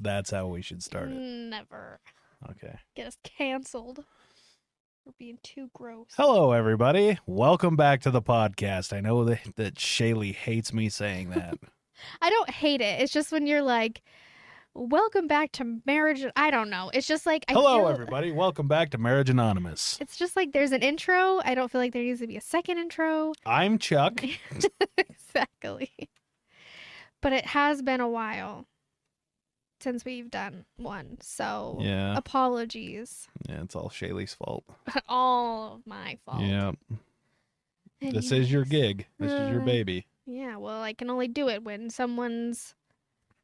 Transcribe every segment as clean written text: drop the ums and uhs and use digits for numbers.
That's how we should start it. Never. Okay. Get us canceled. We're being too gross. Hello, everybody. Welcome back to the podcast. I know that Shaylee hates me saying that. I don't hate it. It's just when you're like, welcome back to Marriage. I don't know. It's just like, Hello, everybody. Welcome back to Marriage Anonymous. It's just like there's an intro. I don't feel like there needs to be a second intro. I'm Chuck. Exactly. But it has been a while since we've done one. So Yeah. apologies. Yeah, it's all Shaylee's fault. All of my fault. Yeah. This is your gig. This is your baby. Yeah, well, I can only do it when someone's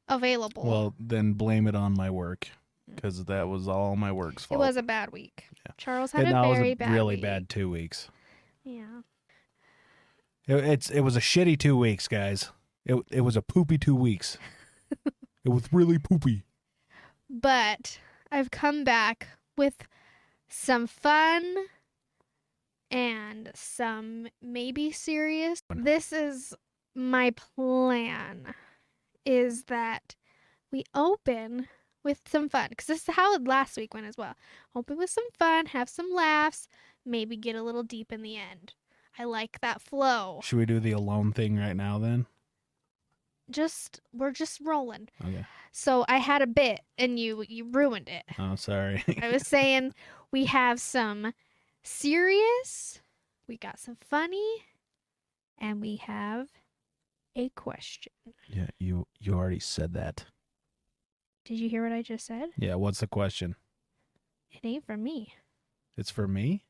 available. Well, then blame it on my work, because that was all my work's fault. It was a bad week. Yeah. Charles had And a that was very a bad really week. bad 2 weeks. Yeah. It was a shitty 2 weeks, guys. It was a poopy 2 weeks. It was really poopy. But I've come back with some fun and some maybe serious. This is my plan, is that we open with some fun, because this is how last week went as well. Open with some fun, have some laughs, maybe get a little deep in the end. I like that flow. Should we do the alone thing right now then? We're just rolling. Okay. So I had a bit and you ruined it. Oh, sorry. I was saying we have some serious, we got some funny, and we have a question. Yeah, you already said that. Did you hear what I just said? Yeah, what's the question? It ain't from me. It's for me?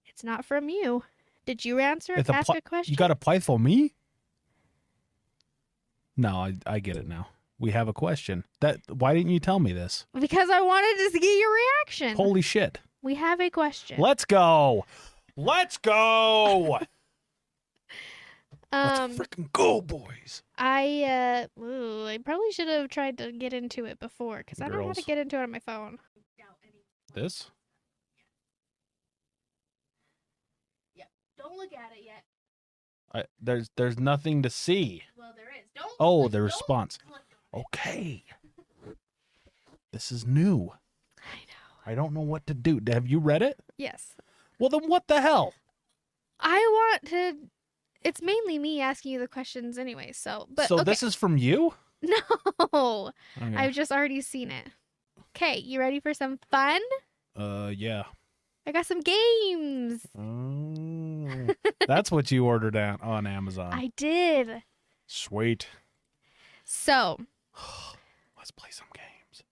It's not from you. Did you answer? It's Ask a question? You got to play for me? No, I get it now. We have a question. Why didn't you tell me this? Because I wanted to get your reaction. Holy shit. We have a question. Let's go. Let's go. Let's freaking go, boys. I probably should have tried to get into it before, because I don't know how to Girls. get into it on my phone. This? Don't look at it yet. There's nothing to see. Well, there is. Don't. Oh, the response. Okay. This is new. I know. I don't know what to do. Have you read it? Yes. Well, then what the hell? I want to. It's mainly me asking you the questions anyway. So okay. This is from you? No, Okay. I've just already seen it. Okay, you ready for some fun? Yeah. I got some games. Oh, that's what you ordered on Amazon. I did. Sweet. So Let's play some games.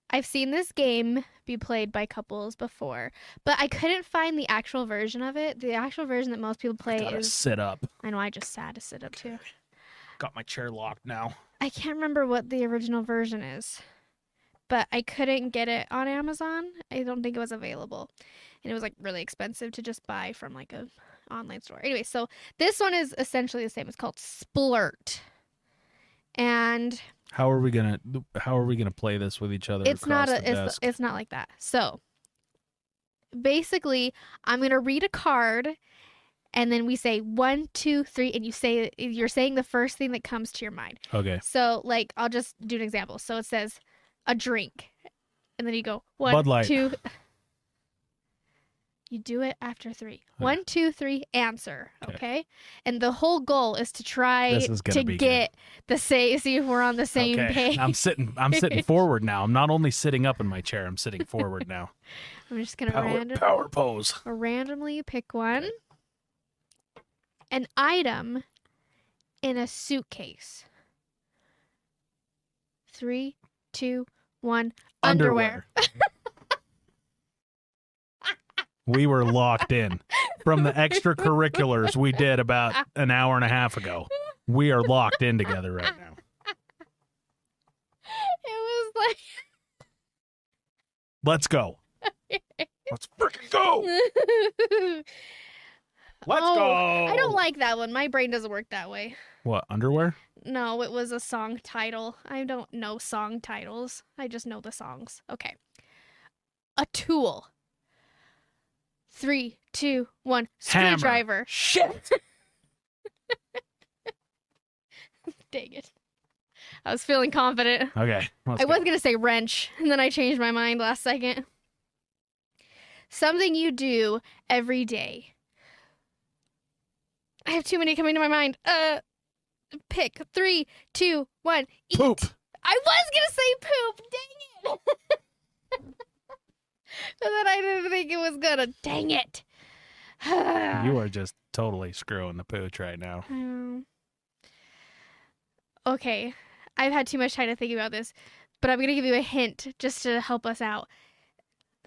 I've seen this game be played by couples before, but I couldn't find the actual version of it. The actual version that most people play Gotta is. sit up. I know, I just had to sit up too. Got my chair locked now. I can't remember what the original version is, but I couldn't get it on Amazon. I don't think it was available. And it was like really expensive to just buy from like a online store. Anyway, so this one is essentially the same. It's called Splurt. And How are we gonna play this with each other? it's not across the a desk? it's not like that. So basically, I'm gonna read a card, and then we say 1, 2, 3, and you're saying the first thing that comes to your mind. Okay. So like I'll just do an example. So it says a drink, and then you go 1, Bud Light. 2. You do it after 3. 1, 2, 3. Answer. Okay. And the whole goal is to try This is gonna to be get see if we're on the same Okay. page. I'm sitting forward now. I'm not only sitting up in my chair, I'm sitting forward now. I'm just gonna Power pose. randomly pick one. An item in a suitcase. 3, 2, 1. Underwear. We were locked in from the extracurriculars we did about an hour and a half ago. We are locked in together right now. It was like Let's go. Let's freaking go. Let's go. I don't like that one. My brain doesn't work that way. What, underwear? No, it was a song title. I don't know song titles. I just know the songs. Okay. A tool. 3, 2, 1. Hammer. Screwdriver. Shit. Dang it. I was feeling confident. Okay. I was going to say wrench, and then I changed my mind last second. Something you do every day. I have too many coming to my mind. Pick 3, 2, 1. Eat. Poop. I was going to say poop. Dang it. But then I didn't think it was going to. Dang it. You are just totally screwing the pooch right now. Okay. I've had too much time to think about this, but I'm going to give you a hint just to help us out.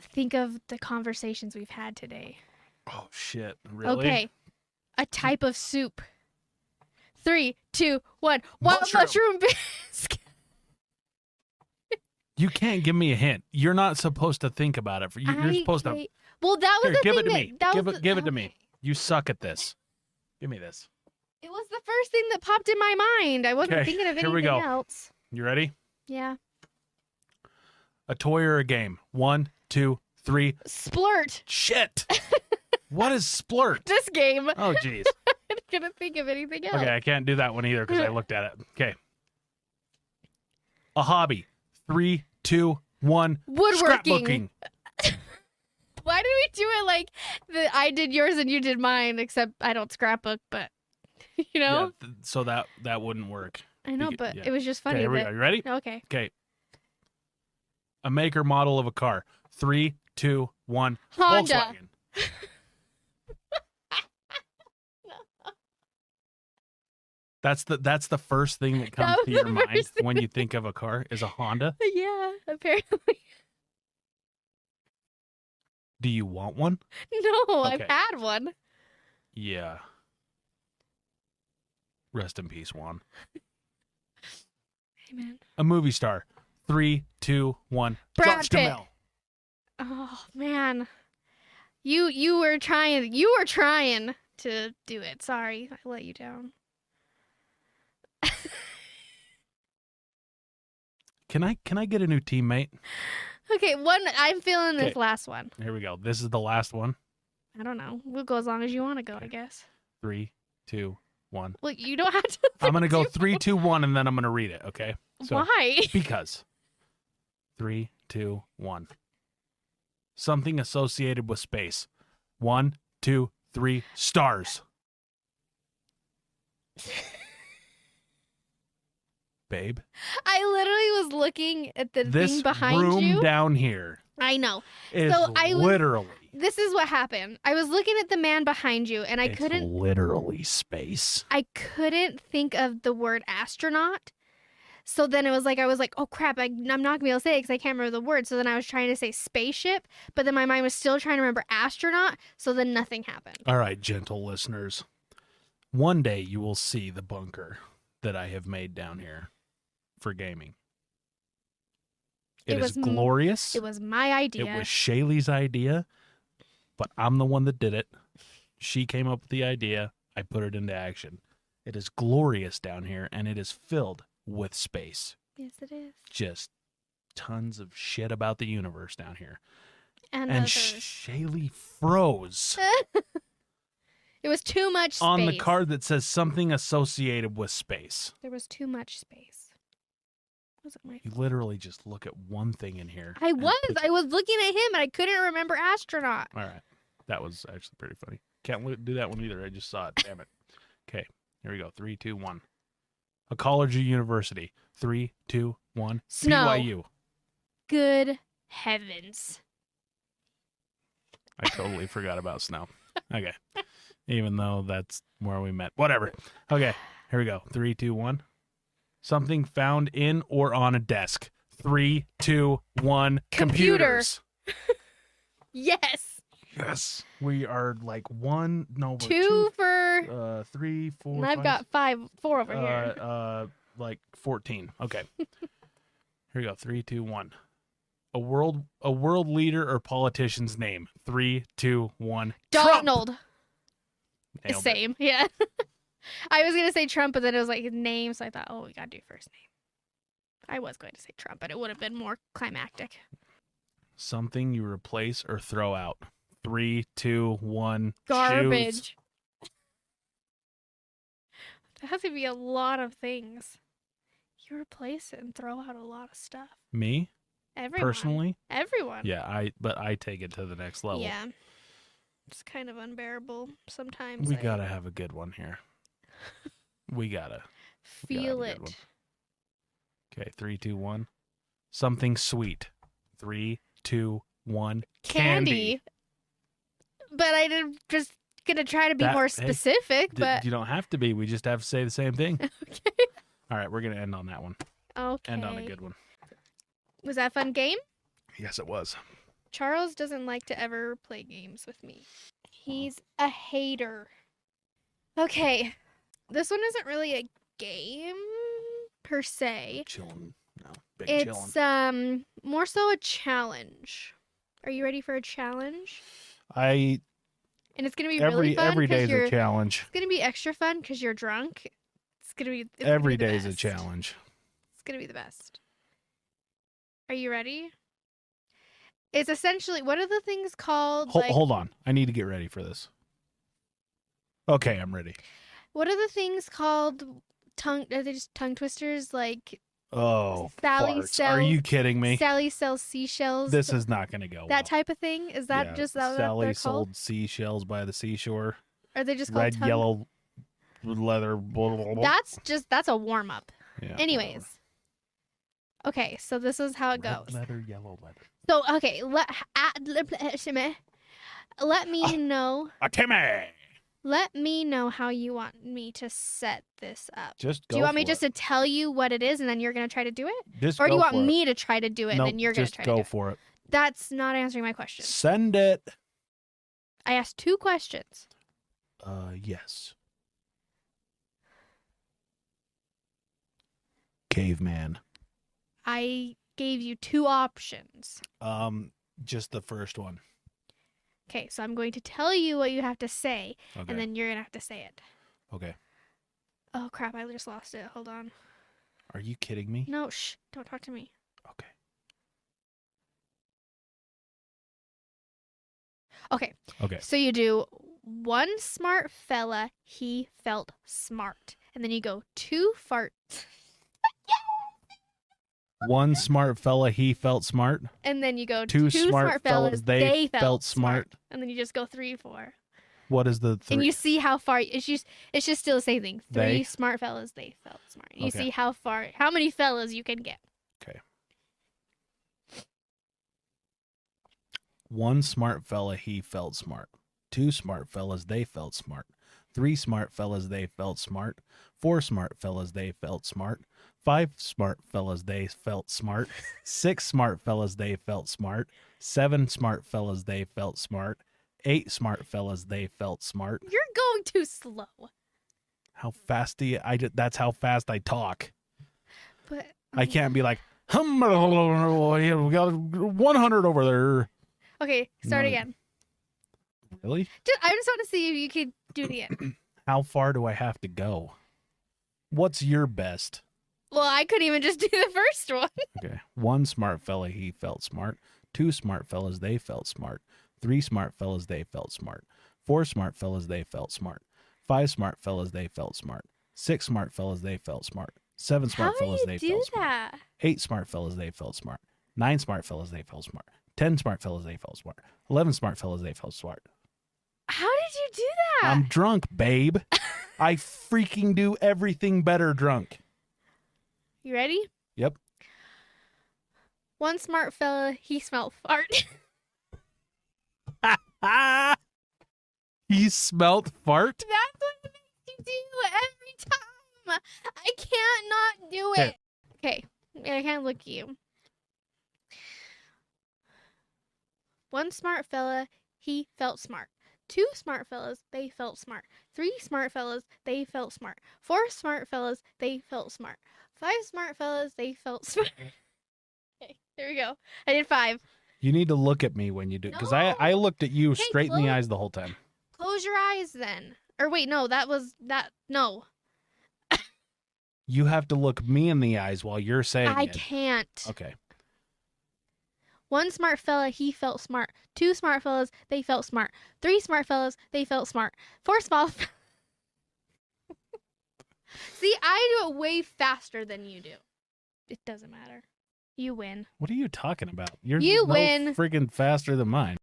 Think of the conversations we've had today. Oh, shit. Really? Okay. A type of soup. 3, 2, 1. Wild mushroom bisque. You can't give me a hint. You're not supposed to think about it. You're supposed to. Well, that was Here, the give thing it to me. that Give was it to me. You suck at this. Give me this. It was the first thing that popped in my mind. I wasn't Okay, thinking of here we anything go. else. You ready? Yeah. A toy or a game? 1, 2, 3. Splurt. Shit. What is splurt? This game. Oh, jeez. I couldn't think of anything else. Okay, I can't do that one either because I looked at it. Okay. A hobby. 3, 2, 1. Woodworking. Scrapbooking. Why did we do it like I did yours and you did mine? Except I don't scrapbook, but you know. Yeah, so that wouldn't work. I know, but it was just funny. Okay, here we go. You ready? Okay. Okay. A maker model of a car. 3, 2, 1. Honda. Volkswagen. That's the first thing that comes That to was your the mind first thing when you think of a car is a Honda. Yeah, apparently. Do you want one? No, I've Okay. had one. Yeah. Rest in peace, Juan. Amen. A movie star. 3, 2, 1. Brad Josh Pitt. Duhamel. Oh man, you were trying to do it. Sorry, I let you down. Can I get a new teammate? Okay, I'm feeling this Okay. last one. Here we go. This is the last one. I don't know. We'll go as long as you want to go, I guess. 3, 2, 1. Well, you don't have to. I'm gonna go do- 3, 2, 1, and then I'm gonna read it. Okay. So Why? because 3, 2, 1. Something associated with space. 1, 2, 3. Stars. Babe, I literally was looking at the this thing behind room you. down here I know. is So I was- literally. This is what happened. I was looking at the man behind you, and I It's couldn't literally space. think of the word astronaut. So then I was like, oh crap, I'm not gonna be able to say it because I can't remember the word. So then I was trying to say spaceship, but then my mind was still trying to remember astronaut. So then nothing happened. All right, gentle listeners. One day you will see the bunker that I have made down here for gaming. It is glorious. It was my idea. It was Shaylee's idea, but I'm the one that did it. She came up with the idea. I put it into action. It is glorious down here, and it is filled with space. Yes, it is. Just tons of shit about the universe down here. And And others. Shaylee froze It was too much space. on the card that says something associated with space. There was too much space. Wasn't my You fault. literally just look at one thing in here. I and was. pick I was looking at him, and I couldn't remember astronaut. All right. That was actually pretty funny. Can't do that one either. I just saw it. Damn it. Okay. Here we go. 3, 2, 1. A college or university. 3, 2, 1. Snow. BYU. Good heavens. I totally forgot about snow. Okay. Even though that's where we met. Whatever. Okay. Here we go. 3, 2, 1. Something found in or on a desk. 3, 2, 1. Computer. Computers. Yes. Yes. We are like one. No, we're Two for. 3, 4. And I've 5, got 4 over here. like 14. Okay. Here we go. 3, 2, 1. A world leader or politician's name. 3, 2, 1. Trump! Donald. Nailed it. Same. Yeah. I was going to say Trump, but then it was like his name. So I thought, oh, we got to do first name. I was going to say Trump, but it would have been more climactic. Something you replace or throw out. 3, 2, 1. Garbage. Shoes. There has to be a lot of things. You replace it and throw out a lot of stuff. Me? Everyone. Personally? Everyone. Yeah, but I take it to the next level. Yeah. It's kind of unbearable sometimes. We gotta have a good one here. We gotta feel have a it. good one. Okay, 3, 2, 1. Something sweet. 3, 2, 1. Candy. But I did just gonna try to be more specific, but you don't have to be. We just have to say the same thing. okay. All right, we're gonna end on that one. Okay. End on a good one. Was that a fun game? Yes, it was. Charles doesn't like to ever play games with me. He's a hater. Okay. This one isn't really a game per se. Chilling. No, big chilling. It's more so a challenge. Are you ready for a challenge? And it's gonna be really fun. Every day is a challenge. It's gonna be extra fun because you're drunk. Every day is a challenge. It's gonna be the best. Are you ready? It's essentially, what are the things called? Hold on. I need to get ready for this. Okay, I'm ready. What are the things called? Are they just tongue twisters? Like, oh, Sally farts. sells, Are you kidding me? Sally sells seashells. This is not going to go that type of thing? Is that just that Sally they're sold called? Seashells by the seashore. Are they just called red, yellow, leather? Blah, blah, blah. That's a warm up. Yeah, anyways. whatever. Okay, so this is how it goes. Red leather, yellow leather. So, okay, let me know. Timmy! Let me know how you want me to set this up. Just go. Do you want me just to tell you what it is and then you're going to try to do it? Just or do you go want for me to try to do it and then you're going to try to do it? Just go for it. That's not answering my question. Send it. I asked 2 questions. Yes. Caveman. I gave you 2 options. Just the first one. Okay, so I'm going to tell you what you have to say, Okay. and then you're going to have to say it. Okay. Oh, crap, I just lost it. Hold on. Are you kidding me? No, shh, don't talk to me. Okay. Okay. Okay. So you do 1 smart fella, he felt smart. And then you go 2 farts. 1 smart fella, he felt smart. And then you go 2 smart fellas, they felt smart. And then you just go 3, 4. What is the 3? And you see how far it's just still the same thing. 3 They? smart fellas, they felt smart. You Okay. see how many fellas you can get. Okay. 1 smart fella, he felt smart. 2 smart fellas, they felt smart. 3 smart fellas, they felt smart. 4 smart fellas, they felt smart. 5 smart fellas, they felt smart. 6 smart fellas, they felt smart. 7 smart fellas, they felt smart. 8 smart fellas, they felt smart. You're going too slow. How fast do you? That's how fast I talk. But I can't be like, we got 100 over there. Okay, start No. again. Really? I just want to see if you could do it again. How far do I have to go? What's your best? Well, I couldn't even just do the first one. Okay. 1 smart fella, he felt smart. 2 smart fellas, they felt smart. 3 smart fellas, they felt smart. 4 smart fellas, they felt smart. 5 smart fellas, they felt smart. 6 smart fellas, they felt smart. 7 smart fellas, they felt smart. How do you do that? 8 smart fellas, they felt smart. 9 smart fellas, they felt smart. 10 smart fellas, they felt smart. 11 smart fellas, they felt smart. How did you do that? I'm drunk, babe. I freaking do everything better drunk. You ready? Yep. 1 smart fella, he smelled fart. He smelt fart? That's what it makes you do every time. I can't not do Here. it. Okay, I can't look at you. 1 smart fella, he felt smart. 2 smart fellas, they felt smart. 3 smart fellas, they felt smart. 4 smart fellas, they felt smart. 5 smart fellas, they felt smart. Okay, there we go. I did 5. You need to look at me when you do it, because I looked at you straight in the eyes the whole time. Close your eyes then. Or wait, no, no. You have to look me in the eyes while you're saying I it. can't. Okay. 1 smart fella, he felt smart. 2 smart fellas, they felt smart. 3 smart fellas, they felt smart. 4 small. See, I do it way faster than you do. It doesn't matter. You win. What are you talking about? You're You no win. freaking faster than mine.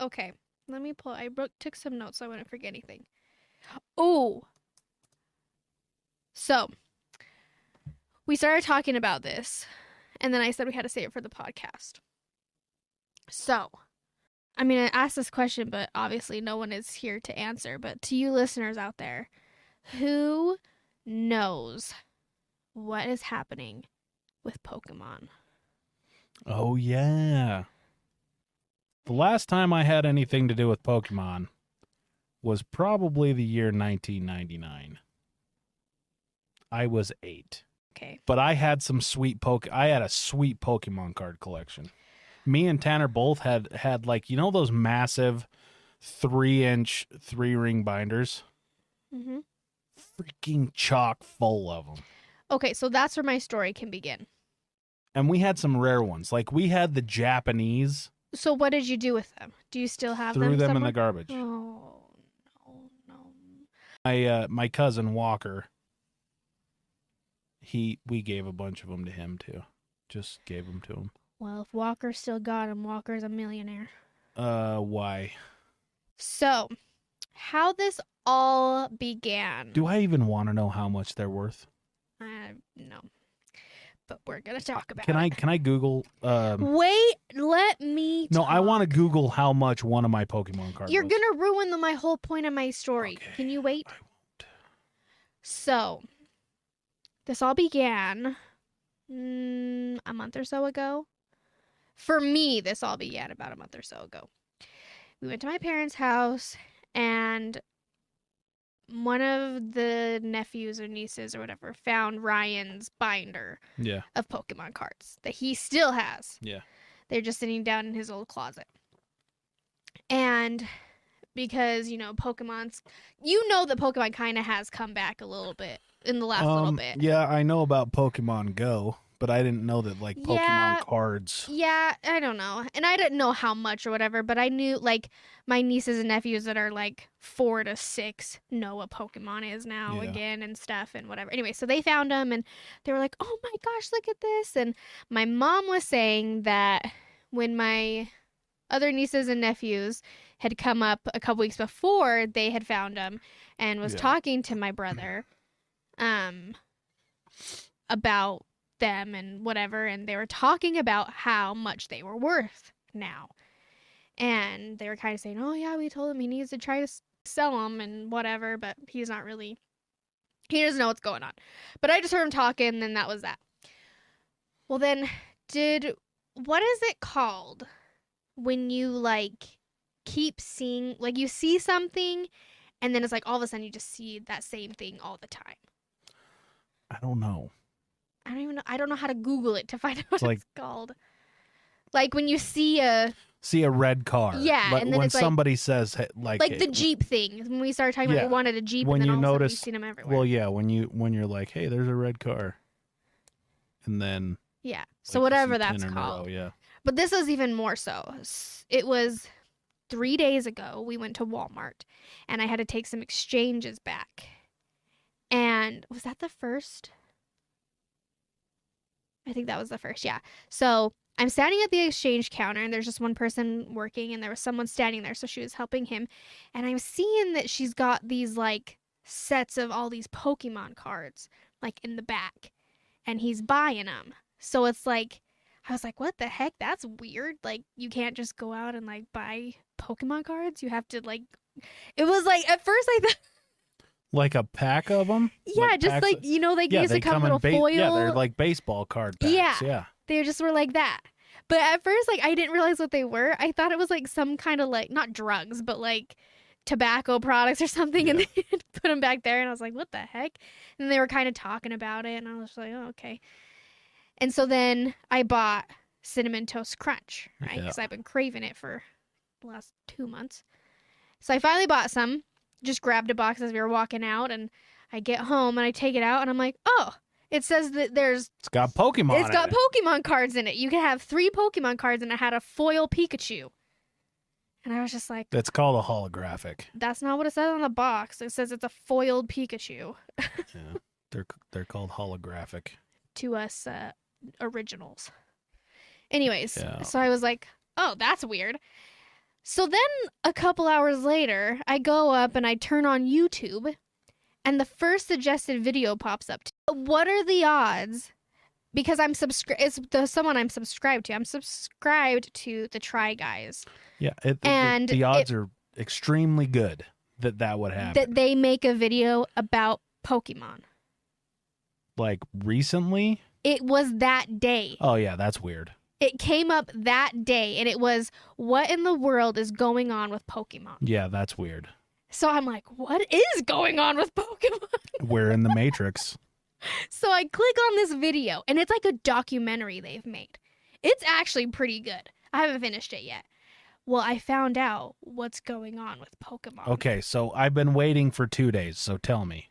Okay. Let me pull. Took some notes so I wouldn't forget anything. Oh. So, we started talking about this, and then I said we had to save it for the podcast. So, I mean, I asked this question, but obviously no one is here to answer. But to you listeners out there, who knows what is happening with Pokemon? Oh, yeah. The last time I had anything to do with Pokemon was probably the year 1999. I was 8. Okay. But I had some I had a sweet Pokemon card collection. Me and Tanner both had like, you know, those massive 3-inch 3-ring binders? Mm-hmm. Freaking chock full of them. Okay, so that's where my story can begin. And we had some rare ones. Like we had the Japanese. So what did you do with them? Do you still have them? Threw them in somewhere? the garbage. Oh, no. My cousin Walker, we gave a bunch of them to him too. Just gave them to him. Well, if Walker still got him, Walker's a millionaire. Why? So, how this all began. Do I even want to know how much they're worth? No. But we're going to talk about Can it. I Google? Wait, let me No, talk. I want to Google how much one of my Pokemon cards You're was. going to ruin my whole point of my story. Okay, Can you wait? I won't. So, this all began a month or so ago. For me, this all began about a month or so ago. We went to my parents' house, and one of the nephews or nieces or whatever found Ryan's binder Yeah. of Pokemon cards that he still has. Yeah. They're just sitting down in his old closet. And because, that Pokemon kind of has come back a little bit in the last little bit. Yeah, I know about Pokemon Go, but I didn't know that like Pokemon Yeah. cards. Yeah, I don't know. And I didn't know how much or whatever, but I knew like my nieces and nephews that are like 4 to 6 know what Pokemon is now Yeah. again and stuff and whatever. Anyway, so they found them and they were like, "Oh my gosh, look at this." And my mom was saying that when my other nieces and nephews had come up a couple weeks before, they had found them and was Yeah. talking to my brother about them and whatever, and they were talking about how much they were worth now, and they were kind of saying, "Oh yeah, we told him he needs to try to sell them and whatever, but he doesn't know what's going on." But I just heard him talking, and then that was that. Well, then what is it called when you like keep seeing, like you see something and then it's like all of a sudden you just see that same thing all the time? I don't know. I don't even know. I don't know how to Google it to find out what It's like- it's called. Like when you see a red car. Yeah, But and then when it's like- somebody says hey, like the Jeep thing. When we started talking about Yeah. we wanted a Jeep, When and then you all of a sudden notice- we've seen them everywhere. well, yeah, when you're like, hey, there's a red car, and then yeah. So like, you whatever see that's 10 in a row, called. yeah. But this is even more so. It was 3 days ago. We went to Walmart, and I had to take some exchanges back. And was that the first? I think that was the first, yeah. So I'm standing at the exchange counter, and there's just one person working, and there was someone standing there, so she was helping him. And I'm seeing that she's got these, like, sets of all these Pokemon cards, like, in the back. And he's buying them. So it's like, I was like, what the heck? That's weird. Like, you can't just go out and, like, buy Pokemon cards. You have to, like... It was, like, at first I thought... Like a pack of them. Yeah, just, packs like, of- they yeah, used to they come come little in foil... Yeah, they're like baseball card packs. Yeah. Yeah. They just were like that. But at first, like, I didn't realize what they were. I thought it was, like, some kind of, like, not drugs, but, like, tobacco products or something. And Yeah. they put them back there. And I was like, what the heck? And they were kind of talking about it. And I was like, oh, okay. And so then I bought Cinnamon Toast Crunch, right? Yeah. Because I've been craving it for the last 2 months. So I finally bought some, just grabbed a box as we were walking out. And I get home and I take it out. And I'm like, oh, it says that It's got Pokemon. it's got in it. Pokemon cards in it. You can have 3 Pokemon cards, and it had a foil Pikachu. And I was just like, That's called a holographic. that's not what it says on the box. It says it's a foiled Pikachu. Yeah. They're called holographic. To us originals. Anyways, Yeah. so I was like, oh, that's weird. So then a couple hours later, I go up and I turn on YouTube, and the first suggested video pops up. What are the odds? Because it's someone I'm subscribed to. I'm subscribed to the Try Guys. Yeah, And the odds are extremely good that would happen. That they make a video about Pokemon. Like recently? It was that day. Oh yeah, that's weird. It came up that day, and it was, what in the world is going on with Pokemon? Yeah, that's weird. So I'm like, what is going on with Pokemon? We're in the Matrix. So I click on this video, and it's like a documentary they've made. It's actually pretty good. I haven't finished it yet. Well, I found out what's going on with Pokemon. Okay, so I've been waiting for 2 days, so tell me.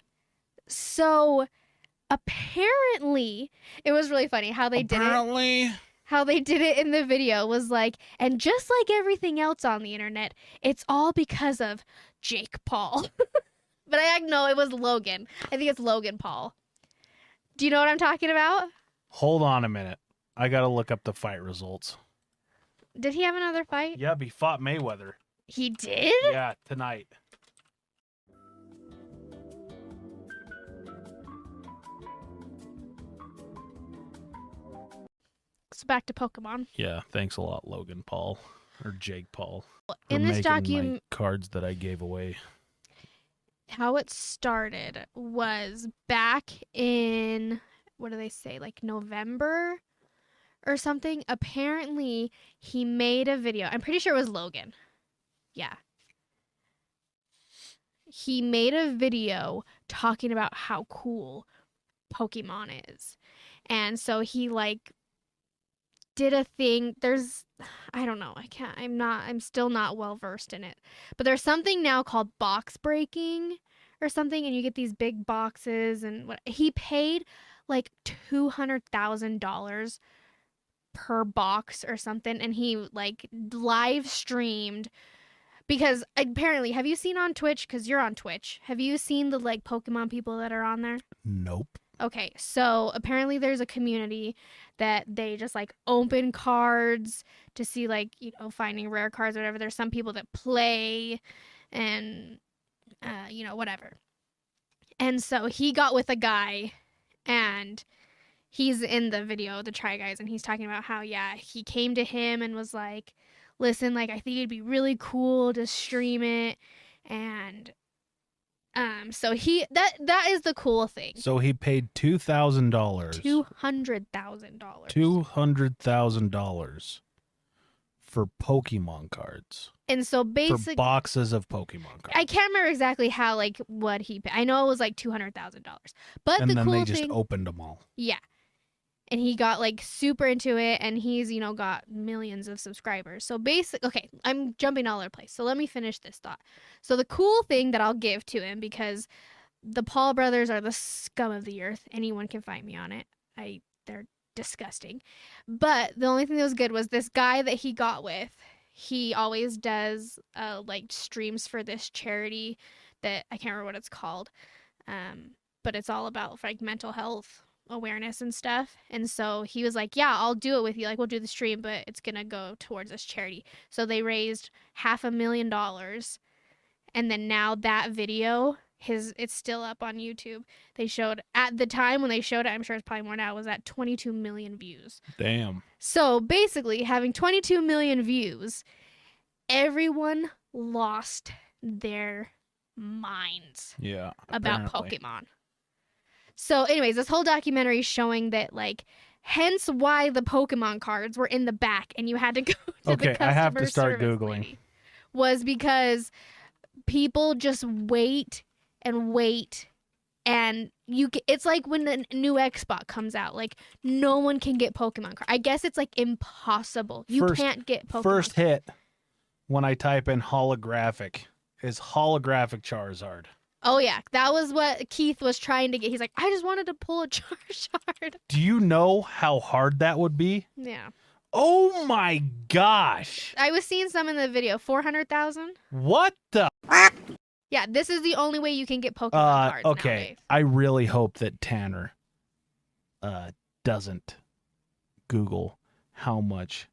So apparently, it was really funny how they did it. How they did it in the video was like, and just like everything else on the internet, it's all because of Jake Paul. But no, it was Logan. I think it's Logan Paul. Do you know what I'm talking about? Hold on a minute. I gotta look up the fight results. Did he have another fight? Yep, he fought Mayweather. He did? Yeah, tonight. So back to Pokemon. Yeah, thanks a lot, Logan Paul. Or Jake Paul. In this my cards that I gave away. How it started was back in, what do they say, like November or something. Apparently, he made a video. I'm pretty sure it was Logan. Yeah. He made a video talking about how cool Pokemon is. And so he like did a thing. I don't know. I'm still not well versed in it. But there's something now called box breaking or something, and you get these big boxes, and he paid like $200,000 per box or something, and he like live streamed, because apparently, have you seen on Twitch, because you're on Twitch, have you seen the like Pokemon people that are on there? Nope. Okay, so apparently there's a community that they just like open cards to see, like, you know, finding rare cards or whatever. There's some people that play and, you know, whatever. And so he got with a guy, and he's in the video, the Try Guys, and he's talking about how, yeah, he came to him and was like, listen, like, I think it'd be really cool to stream it. And so that is the cool thing. So he paid $2,000. $200,000. $200,000 for Pokemon cards. And so basically, for boxes of Pokemon cards. I can't remember exactly how, like, what he paid. I know it was like $200,000. But and the then cool they just thing, opened them all. yeah. And he got like super into it, and he's, you know, got millions of subscribers. So basically, okay, I'm jumping all over the place. So let me finish this thought. So the cool thing that I'll give to him, because the Paul brothers are the scum of the earth. Anyone can fight me on it. They're disgusting. But the only thing that was good was this guy that he got with. He always does like streams for this charity that I can't remember what it's called. But it's all about like mental health awareness and stuff. And so he was like, yeah, I'll do it with you. Like, we'll do the stream, but it's gonna go towards this charity. So they raised $500,000. And then now that video, it's still up on YouTube. They showed, at the time when they showed it, I'm sure it's probably more now, was at 22 million views. Damn. So basically, having 22 million views, everyone lost their minds about apparently. Pokemon. So anyways, this whole documentary is showing that, like, hence why the Pokemon cards were in the back and you had to go to the customer I have to start service Googling. lady, was because people just wait and wait, and it's like when the new Xbox comes out, like, no one can get Pokemon cards. I guess it's like impossible. You can't get Pokemon First hit when I type in holographic is holographic Charizard. Oh, yeah. That was what Keith was trying to get. He's like, I just wanted to pull a Charizard. Do you know how hard that would be? Yeah. Oh my gosh. I was seeing some in the video. 400,000? What the? Yeah, this is the only way you can get Pokemon cards okay. nowadays. I really hope that Tanner doesn't Google how much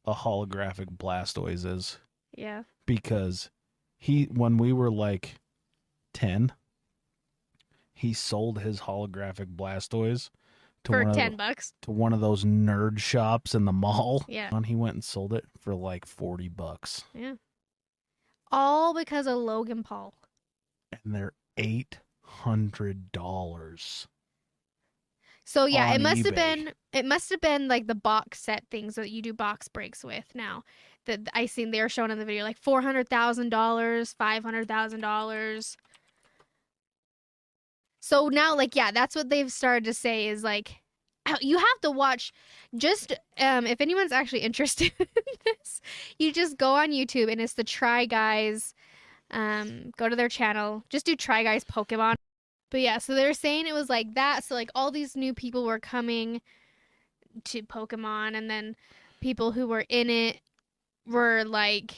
a holographic Blastoise is, Yeah. because when we were like 10, he sold his holographic Blastoise to For one of $10. to one of those nerd shops in the mall. Yeah. And he went and sold it for like $40. Yeah. All because of Logan Paul. And they're $800. So yeah, On it must have eBay. been like the box set things that you do box breaks with now. That I seen they were showing in the video, like $400,000, $500,000. So now, like, yeah, that's what they've started to say is like, you have to watch. Just if anyone's actually interested in this, you just go on YouTube and it's the Try Guys. Go to their channel. Just do Try Guys Pokemon. But yeah, so they're saying it was like that. So like all these new people were coming to Pokemon, and then people who were in it were like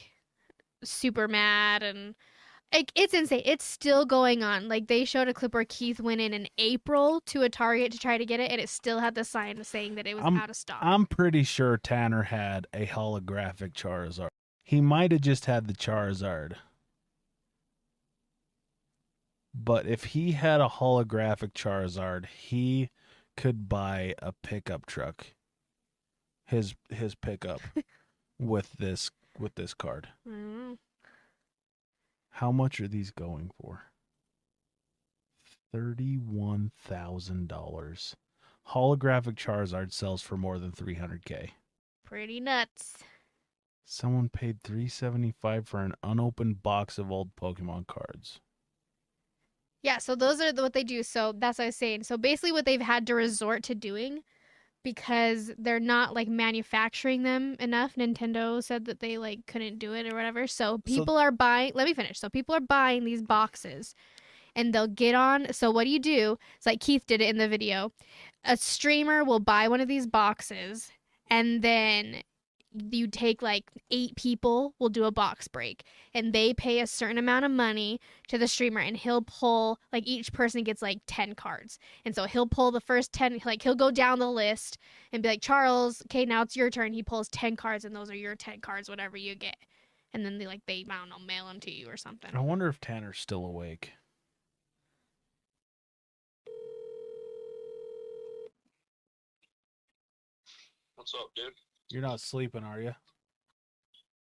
super mad, and like it's insane. It's still going on. Like they showed a clip where Keith went in April to a Target to try to get it, and it still had the sign saying that it was out of stock. I'm pretty sure Tanner had a holographic Charizard. He might have just had the Charizard. But if he had a holographic Charizard, he could buy a pickup truck. His pickup with this card. I don't know. How much are these going for? $31,000. Holographic Charizard sells for more than $300K. Pretty nuts. Someone paid $375 for an unopened box of old Pokemon cards. Yeah, so those are what they do. So that's what I was saying. So basically what they've had to resort to doing, because they're not like manufacturing them enough. Nintendo said that they like couldn't do it or whatever. So people are buying, let me finish. So people are buying these boxes and they'll get on. So what do? It's like Keith did it in the video. A streamer will buy one of these boxes, and then you take like 8 people will do a box break, and they pay a certain amount of money to the streamer, and he'll pull, like, each person gets like 10 cards, and so he'll pull the first 10, like he'll go down the list and be like, Charles, okay, now it's your turn. He pulls 10 cards, and those are your 10 cards, whatever you get, and then they I don't know, mail them to you or something. I wonder if Tanner's still awake. What's up, dude? You're not sleeping, are you?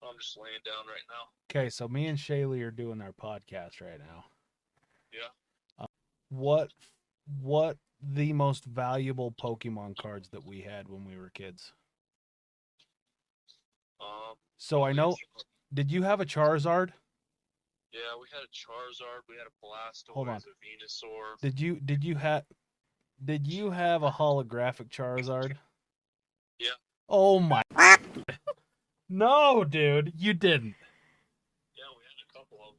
I'm just laying down right now. Okay, so me and Shaylee are doing our podcast right now. Yeah. What the most valuable Pokemon cards that we had when we were kids? So I know. Did you have a Charizard? Yeah, we had a Charizard. We had a Blastoise, Hold on. a Venusaur. Did you have a holographic Charizard? Yeah. Oh my. No, dude, you didn't. Yeah, we had a couple of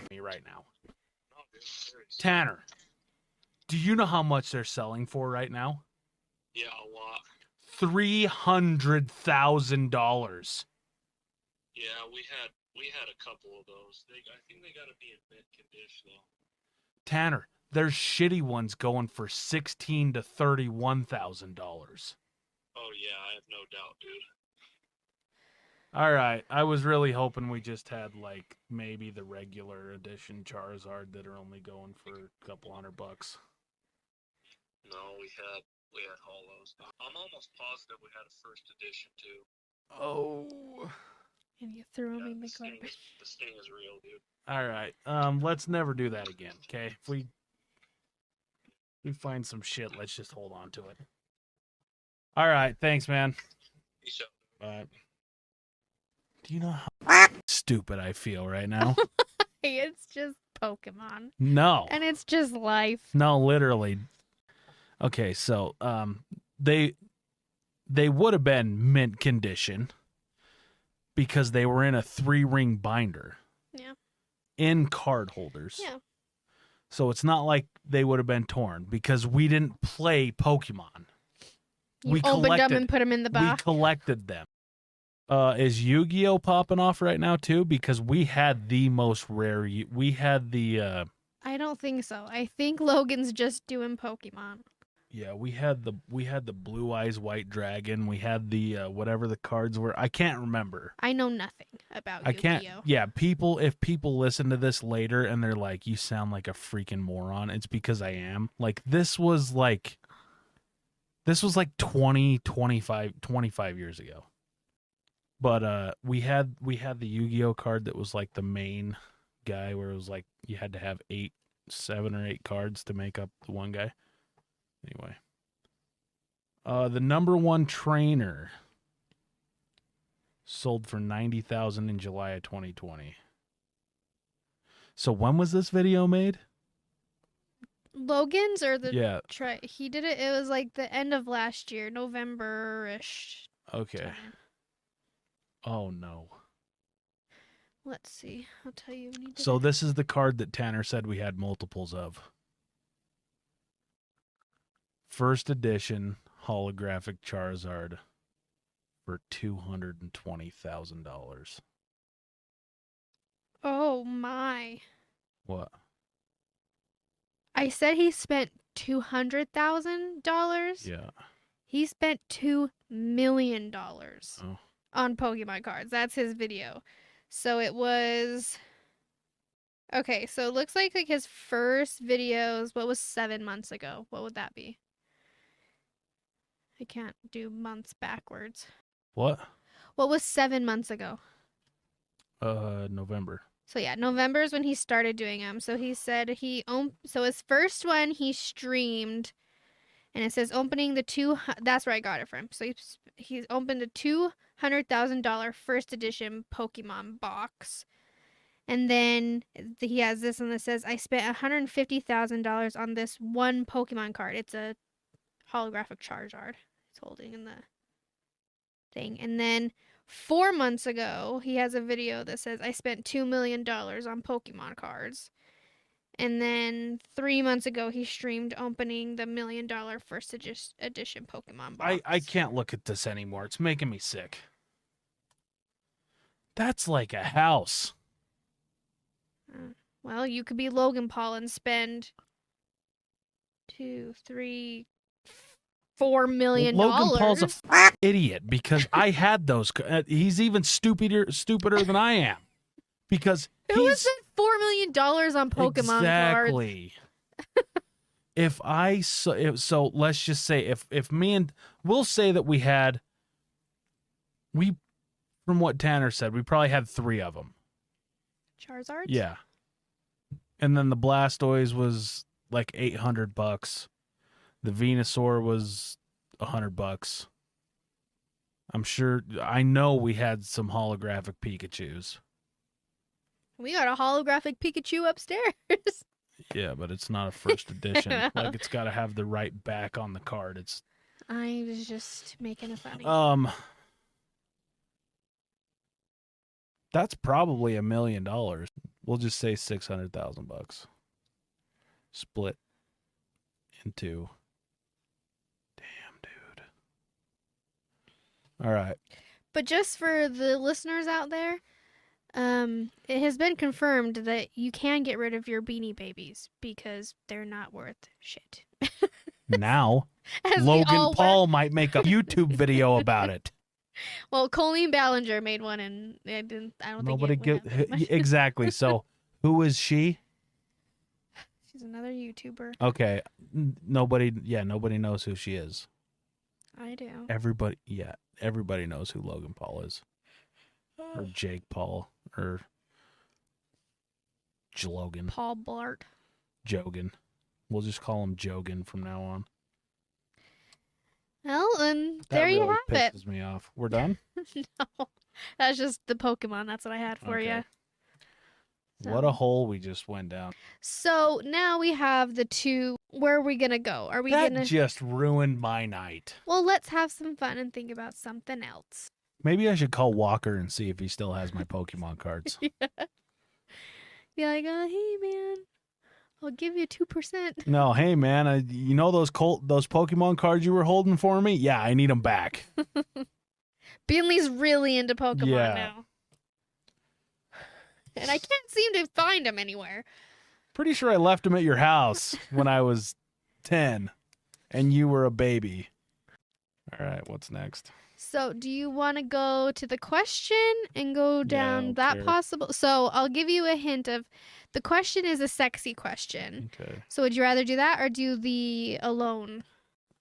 them. Me right now. No, dude, seriously. Tanner, do you know how much they're selling for right now? Yeah, a lot. $300,000. Yeah, we had a couple of those. I think they gotta be in mint condition though. Tanner, there's shitty ones going for $16,000 to $31,000. Oh yeah, I have no doubt, dude. All right, I was really hoping we just had like maybe the regular edition Charizard that are only going for a couple $100. No, we had holos. I'm almost positive we had a first edition too. Oh. And you threw them Yeah, in the the sting garbage. is- the sting is real, dude. All right. Let's never do that again. Okay. If we find some shit, let's just hold on to it. All right. Thanks, man. Peace out. Bye. Do you know how stupid I feel right now? It's just Pokemon. No. And it's just life. No, literally. Okay, so they would have been mint condition because they were in a 3-ring binder. Yeah. In card holders. Yeah. So it's not like they would have been torn because we didn't play Pokemon. You We opened them collected- and put them in the We box. collected them. Is Yu-Gi-Oh popping off right now too? Because we had the most rare. We had the. I don't think so. I think Logan's just doing Pokemon. Yeah, we had the Blue Eyes White Dragon. We had the whatever the cards were. I can't remember. I know nothing about I can't. Yu-Gi-Oh. Yeah, if people listen to this later and they're like, "You sound like a freaking moron," it's because I am. Like this was like 20, 25 years ago. But we had the Yu-Gi-Oh card that was like the main guy, where it was like you had to have 7 or 8 cards to make up the one guy. Anyway, the number 1 trainer sold for $90,000 in July of 2020. So when was this video made? Logan's or the Yeah. he did it. It was like the end of last year, November-ish. Okay. time. Oh no. Let's see. I'll tell you when he did So it. this is the card that Tanner said we had multiples of. First edition holographic Charizard for $220,000. Oh my! What? I said he spent $200,000. Yeah. He spent $2 million Oh. on Pokemon cards. That's his video. So it was. Okay, so it looks like his first videos. What was 7 months ago? What would that be? I can't do months backwards. What? What was 7 months ago? November. So yeah, November is when he started doing them. So he said so his first one he streamed, and it says opening the that's where I got it from. So he's opened a $200,000 first edition Pokemon box, and then he has this one that says I spent $150,000 on this one Pokemon card. It's a holographic Charizard. He's holding in the thing, and then 4 months ago, he has a video that says, I spent $2 million on Pokemon cards. And then 3 months ago, he streamed opening the $1 million first edition Pokemon box. I can't look at this anymore. It's making me sick. That's like a house. Well, you could be Logan Paul and spend $2, $3, $4 million. Logan Paul's a idiot because I had those. He's even stupider than I am because Who would he's spend $4 million on Pokemon cards? exactly. If I so let's just say if me and we'll say that we from what Tanner said, we probably had 3 of them. Charizards? Yeah. And then the Blastoise was like $800. The Venusaur was $100. I know we had some holographic Pikachus. We got a holographic Pikachu upstairs. Yeah, but it's not a first edition. Like it's got to have the right back on the card. It's I was just making a funny. That's probably $1 million. We'll just say $600,000. Split into. Damn, dude. All right. But just for the listeners out there, it has been confirmed that you can get rid of your Beanie Babies because they're not worth shit. Now, As we Logan all Paul might make a YouTube video about it. Well, Colleen Ballinger made one, and I don't Nobody think it went up that much. exactly. So, who is she? She's another YouTuber. Okay, nobody knows who she is. I do. Everybody knows who Logan Paul is, or Jake Paul, or Logan. Paul Blart. Jogan. We'll just call him Jogan from now on. Well, and That there you really have it. pisses me off. We're done. No, that's just the Pokemon. That's what I had for Okay. you. What a hole we just went down. So now we have the 2. Where are we gonna go? Are we That gonna? just ruined my night. Well, let's have some fun and think about something else. Maybe I should call Walker and see if he still has my Pokemon cards. Be like, hey man, I'll give you 2%. No, hey man, you know those Pokemon cards you were holding for me? Yeah, I need them back. Binley's really into Pokemon Yeah. now, and I can't seem to find him anywhere. Pretty sure I left them at your house when I was 10. and you were a baby. All right, what's next? So, do you want to go to the question and go down don't that care. possible? So, I'll give you a hint of the question is a sexy question. Okay. So, would you rather do that or do the alone?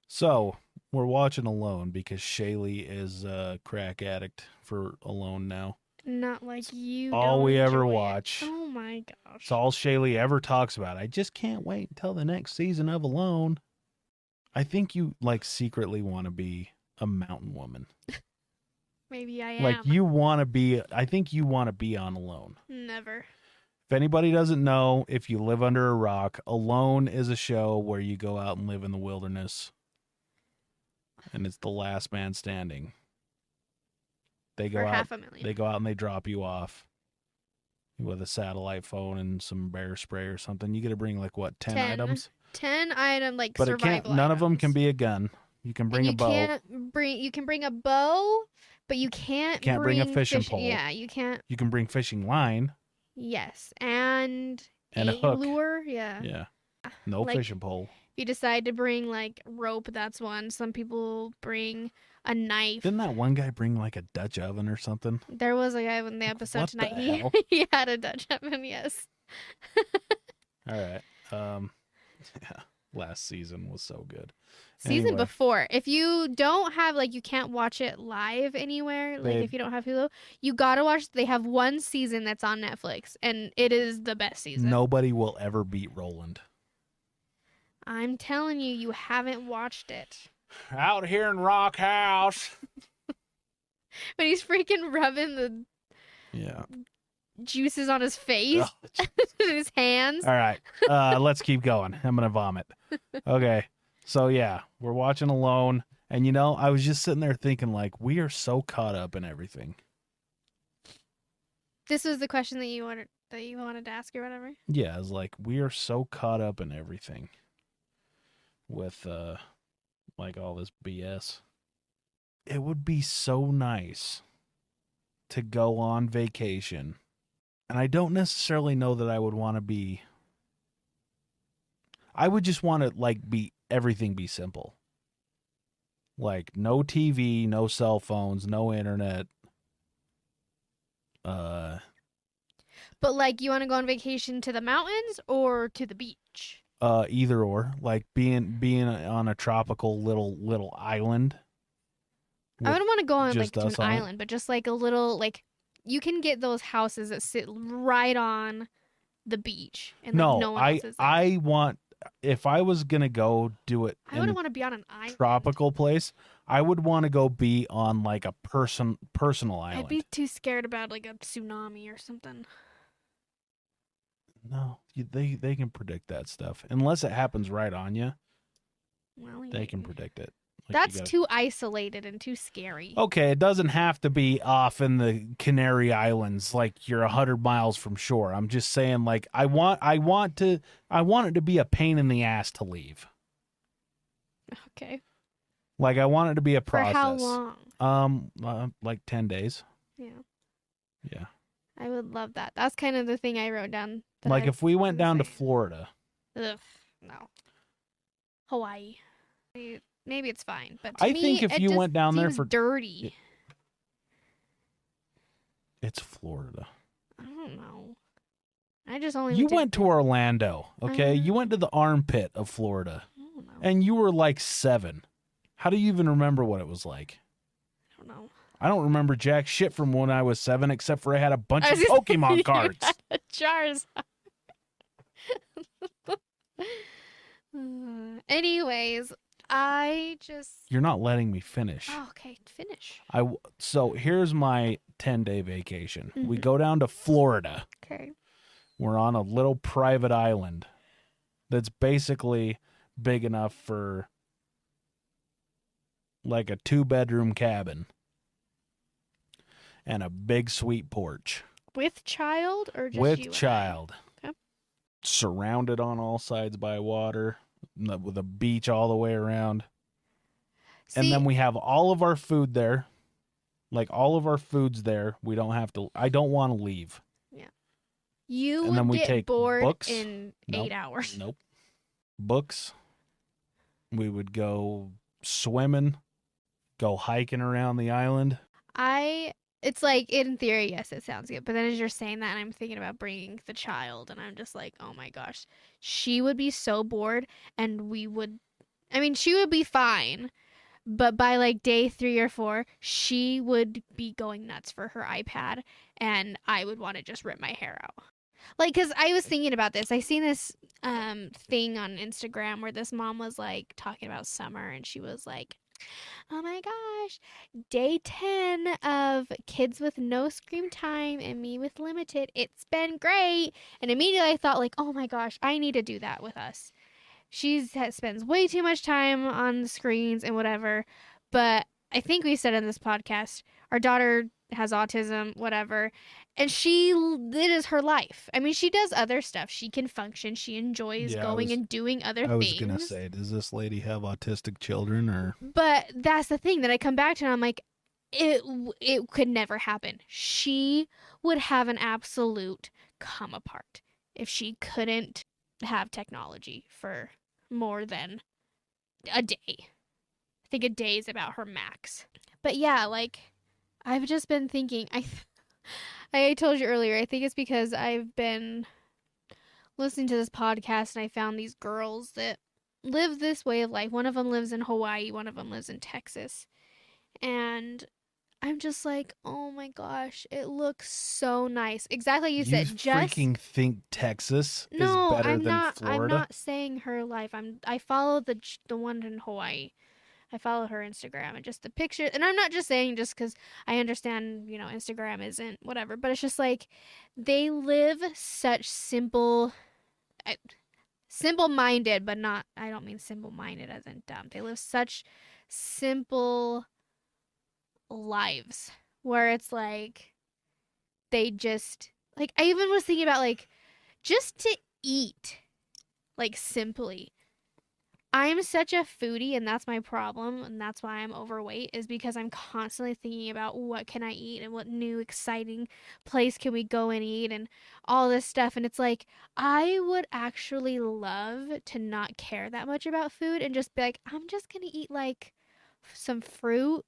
So we're watching Alone because Shaylee is a crack addict for Alone now. Not like you. All don't we ever enjoy it. watch. Oh my gosh. It's all Shaylee ever talks about. I just can't wait until the next season of Alone. I think you like secretly want to be a mountain woman. Maybe I am. Like you want to be. I think you want to be on Alone. Never. If anybody doesn't know, if you live under a rock, Alone is a show where you go out and live in the wilderness. And it's the last man standing. They go For out. $500,000. They go out and they drop you off with a satellite phone and some bear spray or something. You got to bring like what 10 items, 10 item like but it survival can't. None of them can items. be a gun. You can bring And a you bow. can't bring. You can bring a bow, but you can't. Can't bring a fishing pole. Yeah, you can't. You can bring fishing line Yes, and and a hook. lure. Yeah. Yeah, no Like- fishing pole. If you decide to bring like rope, that's one. Some people bring a knife. Didn't that one guy bring like a Dutch oven or something? There was a guy in the episode What tonight. the He, hell? he had a Dutch oven. Yes. All right. Yeah. Last season was so good. Season Anyway. before. If you don't have like you can't watch it live anywhere, like Babe. if you don't have Hulu, you gotta watch. They have one season that's on Netflix, and it is the best season. Nobody will ever beat Roland. I'm telling you, you haven't watched it. Out here in Rock House. But he's freaking rubbing the Yeah. juices on his face, Ugh. his hands. All right. Let's keep going. I'm gonna vomit. Okay. So yeah, we're watching Alone, and I was just sitting there thinking, like, we are so caught up in everything. This was the question that you wanted to ask or whatever. Yeah, it's like we are so caught up in everything with like all this BS. It would be so nice to go on vacation. And I don't necessarily know that I would want to be. I would just want to like be everything be simple. Like no TV, no cell phones, no internet. But like, you want to go on vacation to the mountains or to the beach? Either or, like being on a tropical little island. I wouldn't want to go on like just to an us on it? island, but just like a little like you can get those houses that sit right on the beach and like, no one else is there. I want if I was gonna go do it I in wouldn't a want to be on an island. tropical place, I would want to go be on like a personal island. I'd be too scared about like a tsunami or something. No, they can predict that stuff unless it happens right on you. Well, They can yeah. predict it. Like, you That's gotta- too isolated and too scary. Okay, it doesn't have to be off in the Canary Islands like you're 100 miles from shore. I'm just saying like I want it to be a pain in the ass to leave. Okay. Like I want it to be a For process. how long? Like 10 days. Yeah. Yeah. I would love that. That's kind of the thing I wrote down. that Like I if we went was down to like, Florida. Ugh, no. Hawaii. Maybe it's fine, but to I me, think if it you just went down there seems for dirty. It's Florida. I don't know. I just only You went to Orlando, okay? Uh-huh. You went to the armpit of Florida I don't know. and you were like 7. How do you even remember what it was like? I don't know. I don't remember jack shit from when I was 7 except for I had a bunch I of was gonna say, Pokemon you cards. had Jars. Anyways, I just. You're not letting me finish. Oh, okay, finish. So here's my 10-day vacation. We Mhm. go down to Florida. Okay. We're on a little private island that's basically big enough for like a 2-bedroom cabin and a big sweet porch With child or just you with and I? child. Okay. Surrounded on all sides by water with a beach all the way around. And See, then we have all of our food there. Like all of our food's there. We don't have to I don't want to leave. you and would then we get take bored books. in Nope. 8 hours. Nope. Books. We would go swimming, go hiking around the island. It's like, in theory, yes, it sounds good. But then as you're saying that, and I'm thinking about bringing the child, and I'm just like, oh my gosh, she would be so bored, and she would be fine. But by like day 3 or 4, she would be going nuts for her iPad, and I would want to just rip my hair out. Like, because I was thinking about this. I seen this thing on Instagram where this mom was like talking about summer, and she was like, oh my gosh, day 10 of kids with no screen time and me with limited. It's been great. And immediately I thought, like, oh my gosh, I need to do that with us. She spends way too much time on the screens and whatever. But I think we said in this podcast, our daughter has autism, whatever. And it is her life. I mean, she does other stuff. She can function. She enjoys going and doing other things. I was going to say, does this lady have autistic children or? But that's the thing that I come back to, and I'm like, it could never happen. She would have an absolute come apart if she couldn't have technology for more than a day. I think a day is about her max. But yeah, like, I've just been thinking, I told you earlier, I think it's because I've been listening to this podcast and I found these girls that live this way of life. One of them lives in Hawaii, one of them lives in Texas. And I'm just like, oh my gosh, it looks so nice. Exactly you said. You freaking think Texas is better than Florida? I'm not saying her life. I follow the one in Hawaii. I follow her Instagram and just the picture. And I'm not just saying just because I understand, Instagram isn't whatever. But it's just like they live such simple-minded, but not, I don't mean simple-minded as in dumb. They live such simple lives where it's like they just, like, I even was thinking about, like, just to eat, like, simply. I'm such a foodie, and that's my problem, and that's why I'm overweight, is because I'm constantly thinking about what can I eat and what new exciting place can we go and eat and all this stuff. And it's like, I would actually love to not care that much about food and just be like, I'm just going to eat like some fruit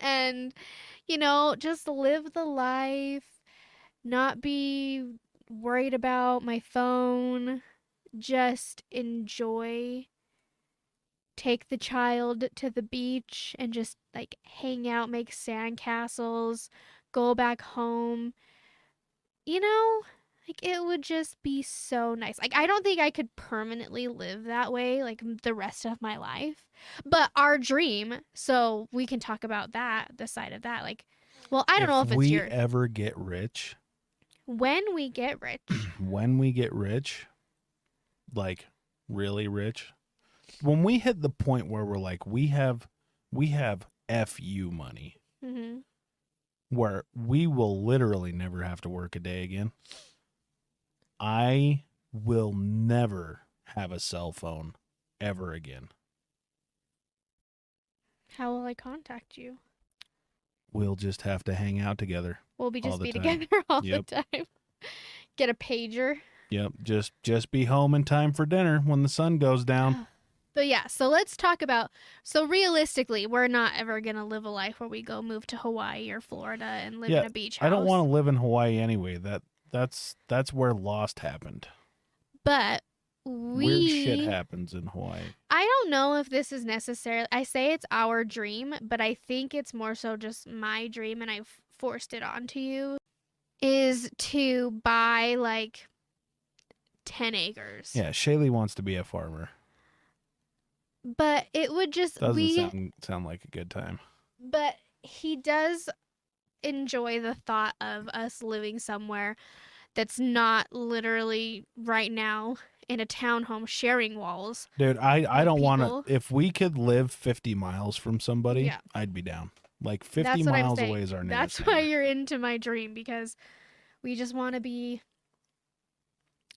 and, just live the life, not be worried about my phone, just enjoy. Take the child to the beach and just like hang out, make sandcastles, go back home. Like it would just be so nice. Like I don't think I could permanently live that way like the rest of my life. But our dream, so we can talk about that, the side of that. Like, well, I don't know if it's we ever get rich. When we get rich. When we get rich, like really rich. When we hit the point where we're like, we have FU money, Mm-hmm. where we will literally never have to work a day again. I will never have a cell phone ever again. How will I contact you? We'll just have to hang out together. We'll be all the time. together all Yep. the time. Get a pager. Yep, just be home in time for dinner when the sun goes down. But yeah, so let's talk about, so realistically, we're not ever going to live a life where we go move to Hawaii or Florida and live in a beach house. I don't want to live in Hawaii anyway. That's where Lost happened. But weird shit happens in Hawaii. I don't know if this is necessarily, I say it's our dream, but I think it's more so just my dream, and I've forced it onto you, is to buy like 10 acres. Yeah, Shaylee wants to be a farmer. But it would just doesn't sound like a good time. But he does enjoy the thought of us living somewhere that's not literally right now in a townhome sharing walls. Dude, I don't want to. If we could live 50 miles from somebody, I'd be down. Like 50 miles away is our nearest. That's why you're into my dream, because we just want to be.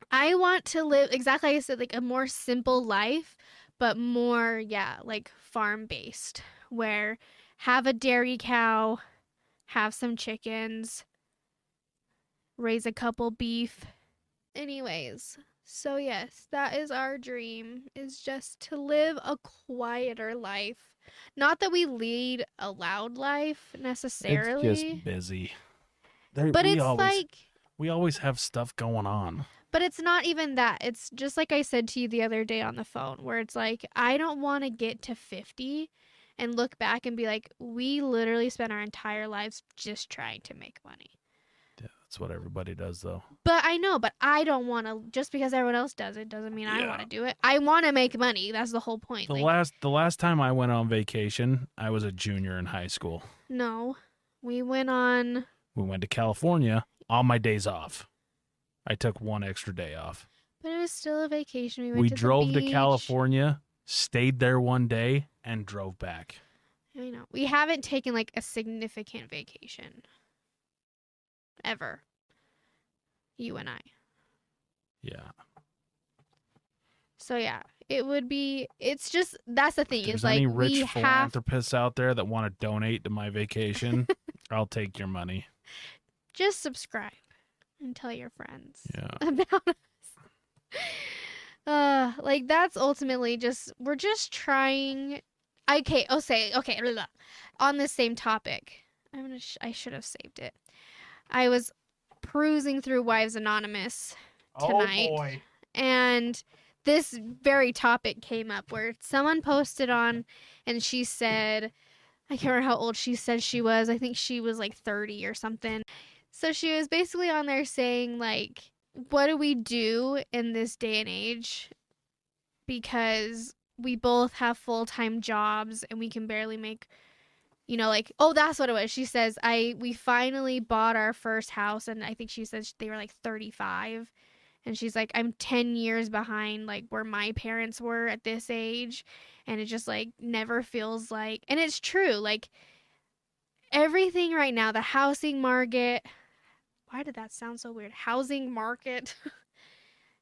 I want to live exactly like I said, like a more simple life, but more, like farm-based, where have a dairy cow, have some chickens, raise a couple beef. Anyways, So yes, that is our dream, is just to live a quieter life. Not that we lead a loud life It's necessarily, just busy. There, but we it's always like, we always have stuff going on. but it's not even that. It's just like I said to you the other day on the phone, where it's like, I don't want to get to 50 and look back and be like, we literally spent our entire lives just trying to make money. Yeah, that's what everybody does, though. But I know, but I don't want to, just because everyone else does it doesn't mean I Yeah. want to do it. I want to make money. That's the whole point. The last time I went on vacation, I was a junior in high school. No, we went on. We went to California on my days off. I took one extra day off. But it was still a vacation. We went We to drove the to beach. California, stayed there one day, and drove back. I know. We haven't taken like a significant vacation ever. You and I. Yeah. So yeah, it would be. It's just that's the thing. If Is there's any like rich we have philanthropists out there that want to donate to my vacation, I'll take your money. just subscribe and tell your friends Yeah. about us. Like that's ultimately just we're just trying. Okay. Okay. Blah, blah. On this same topic, I should have saved it. I was perusing through Wives Anonymous tonight. Oh boy. And this very topic came up where someone posted on and she said, I can't remember how old she said she was. I think she was like 30 or something. So she was basically on there saying, like, what do we do in this day and age? Because we both have full-time jobs and we can barely make, like, oh, that's what it was. She says, we finally bought our first house, and I think she says they were like 35. And she's like, I'm 10 years behind, like, where my parents were at this age. And it just, like, never feels like... And it's true. Like, everything right now, the housing market... Why did that sound so weird? Housing market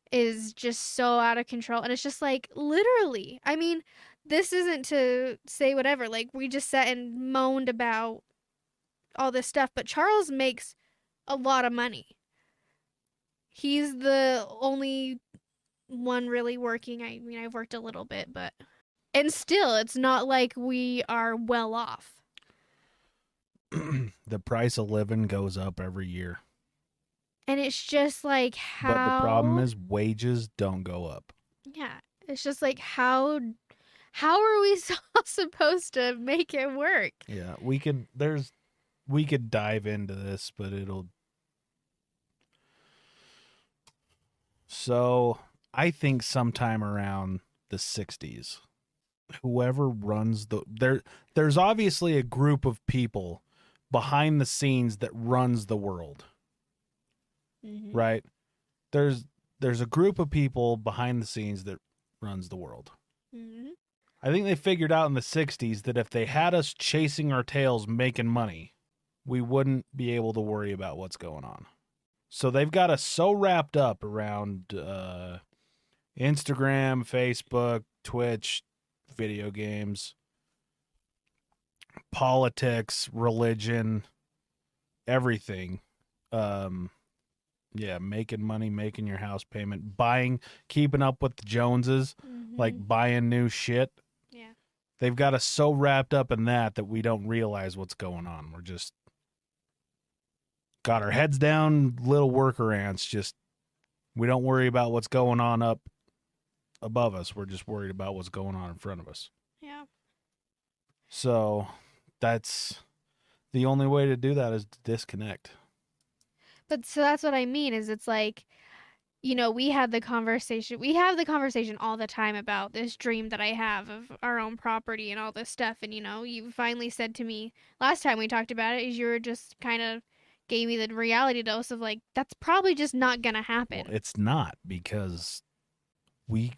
is just so out of control. And it's just, like, literally. I mean, this isn't to say whatever. Like, we just sat and moaned about all this stuff. But Charles makes a lot of money. He's the only one really working. I mean, I've worked a little bit, but... And still, it's not like we are well off. The price of living goes up every year. And it's just like how... But the problem is wages don't go up. Yeah. It's just like how are we supposed to make it work? Yeah, we could dive into this, but it'll... So, I think sometime around the 60s, whoever runs there's obviously a group of people behind the scenes that runs the world. Mm-hmm. Right? There's a group of people behind the scenes that runs the world. Mm-hmm. I think they figured out in the 60s that if they had us chasing our tails making money, we wouldn't be able to worry about what's going on. So they've got us so wrapped up around Instagram, Facebook, Twitch, video games, politics, religion, everything. Yeah, making money, making your house payment, keeping up with the Joneses, Mm-hmm. like buying new shit. Yeah. They've got us so wrapped up in that we don't realize what's going on. We're just got our heads down, little worker ants. Just we don't worry about what's going on up above us. We're just worried about what's going on in front of us. Yeah. So that's the only way to do that is to disconnect. But so that's what I mean is it's like, we have the conversation all the time about this dream that I have of our own property and all this stuff. And, you finally said to me last time we talked about it is you were just kind of gave me the reality dose of like, that's probably just not going to happen. Well, it's not because we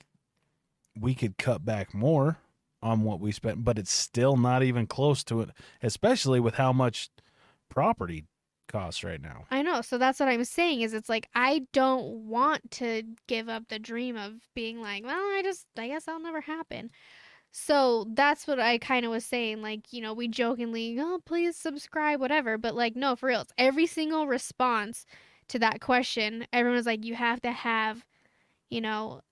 could cut back more on what we spent, but it's still not even close to it, especially with how much property costs right now. I know. So that's what I'm saying is it's like, I don't want to give up the dream of being like, well, I guess that'll never happen. So that's what I kind of was saying. Like, we jokingly, oh, please subscribe, whatever. But like, no, for real, it's every single response to that question. Everyone was like, you have to have,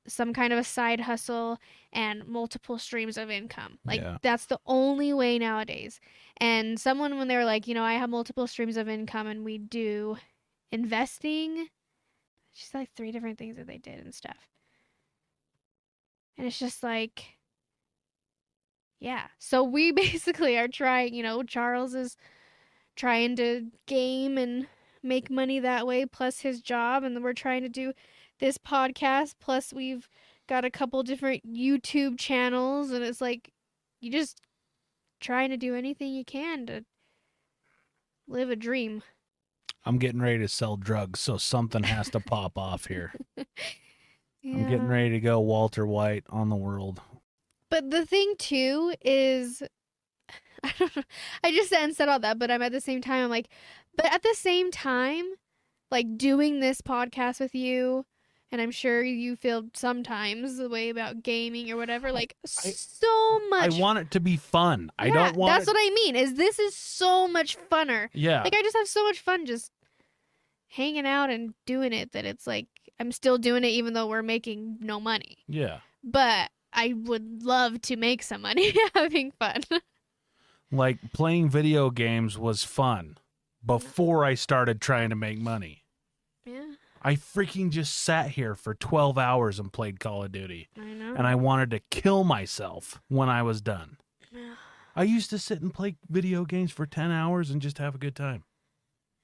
some kind of a side hustle and multiple streams of income. Like, Yeah. that's the only way nowadays. And someone, when they were like, I have multiple streams of income and we do investing, just like 3 different things that they did and stuff. And it's just like, yeah. So we basically are trying, Charles is trying to game and make money that way, plus his job. And then we're trying to do this podcast. Plus we've got a couple different YouTube channels. And it's like, you just trying to do anything you can to live a dream. I'm getting ready to sell drugs, so something has to pop off here. Yeah. I'm getting ready to go Walter White on the world. But the thing too is, I don't know, I just said all that, but I'm at the same time, I'm like, but at the same time, like doing this podcast with you, and I'm sure you feel sometimes the way about gaming or whatever, like so much. I want it to be fun. I Yeah, don't want that's what I mean, is this is so much funner. Yeah. Like, I just have so much fun just hanging out and doing it that it's like, I'm still doing it even though we're making no money. Yeah. But I would love to make some money having fun. Like, playing video games was fun before I started trying to make money. Yeah, I freaking just sat here for 12 hours and played Call of Duty. I know. And I wanted to kill myself when I was done. Yeah, I used to sit and play video games for 10 hours and just have a good time.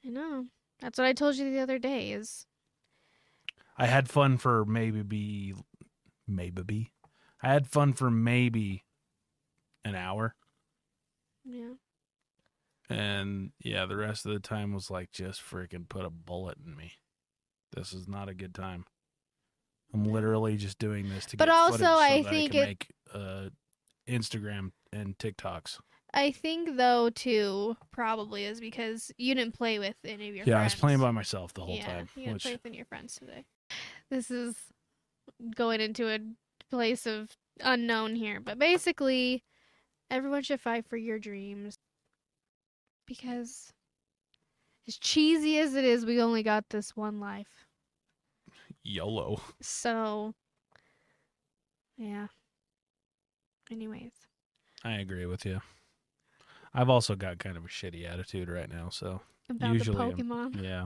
I know. That's what I told you the other day is, I had fun for maybe I had fun for maybe an hour. yeah. And yeah, the rest of the time was like, just freaking put a bullet in me. This is not a good time. I'm literally just doing this to But get also, footage so I that think I it- can make Instagram and TikToks. I think, though, too, probably is because you didn't play with any of your friends. Yeah, I was playing by myself the whole yeah, time. you didn't Which play with any of your friends today. This is going into a place of unknown here. But basically, everyone should fight for your dreams. Because as cheesy as it is, we only got this one life. YOLO. So, yeah. Anyways. I agree with you. I've also got kind of a shitty attitude right now, so About usually the I'm- Pokemon. yeah.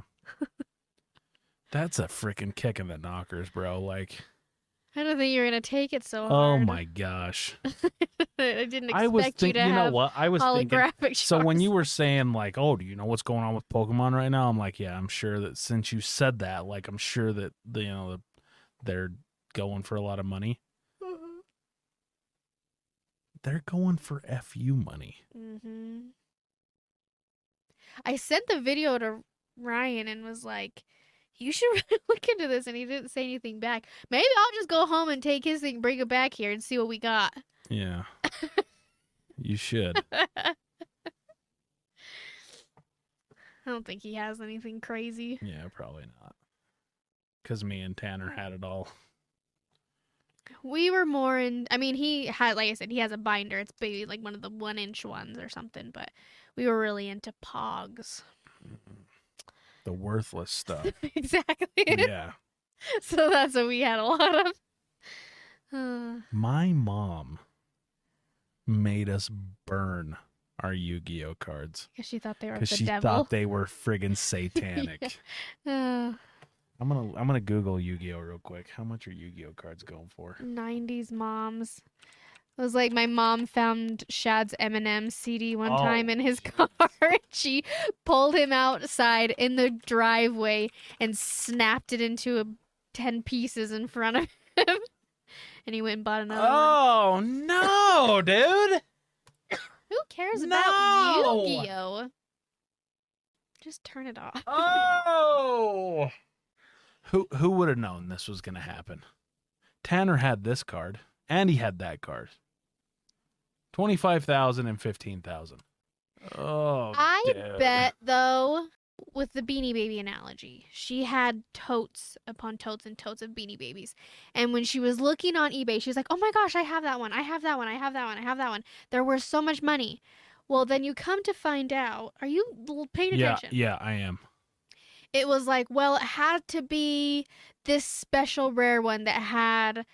That's a freaking kick in the knockers, bro. Like, I don't think you're going to take it so oh hard. my gosh. I didn't expect I was you thinking, to you know have what? I was thinking, holographic so when you Charizard. were saying like, oh, do you know what's going on with Pokemon right now? I'm like, yeah, I'm sure that since you said that, like, I'm sure that they're going for a lot of money. They're going for FU money. Mm-hmm. I sent the video to Ryan and was like, you should really look into this, and he didn't say anything back. Maybe I'll just go home and take his thing, bring it back here, and see what we got. Yeah. You should. I don't think he has anything crazy. Yeah, probably not. Because me and Tanner had it all. We were more in, I mean, he had, like I said, he has a binder. It's maybe like one of the 1-inch ones or something, but we were really into Pogs. The worthless stuff. Exactly. Yeah. So that's what we had a lot of. My mom made us burn our Yu-Gi-Oh cards Because she thought they were because the she devil. thought they were friggin' satanic. Uh, I'm gonna Google Yu-Gi-Oh real quick. How much are Yu-Gi-Oh cards going for? 90s moms. It was like my mom found Shad's Eminem CD one time in his car. And she pulled him outside in the driveway and snapped it into 10 pieces in front of him. And he went and bought another one. Oh no, dude! Who cares No! about Yu-Gi-Oh? Just turn it off. Oh! Who would have known this was gonna happen? Tanner had this card, and he had that card. 25,000 and 15,000. Oh, I dude. bet, though, with the Beanie Baby analogy, she had totes upon totes and totes of Beanie Babies. And when she was looking on eBay, she was like, oh my gosh, I have that one. I have that one. I have that one. I have that one. They're worth so much money. Well, then you come to find out, are you paying attention? Yeah, I am. it was like, well, it had to be this special rare one that had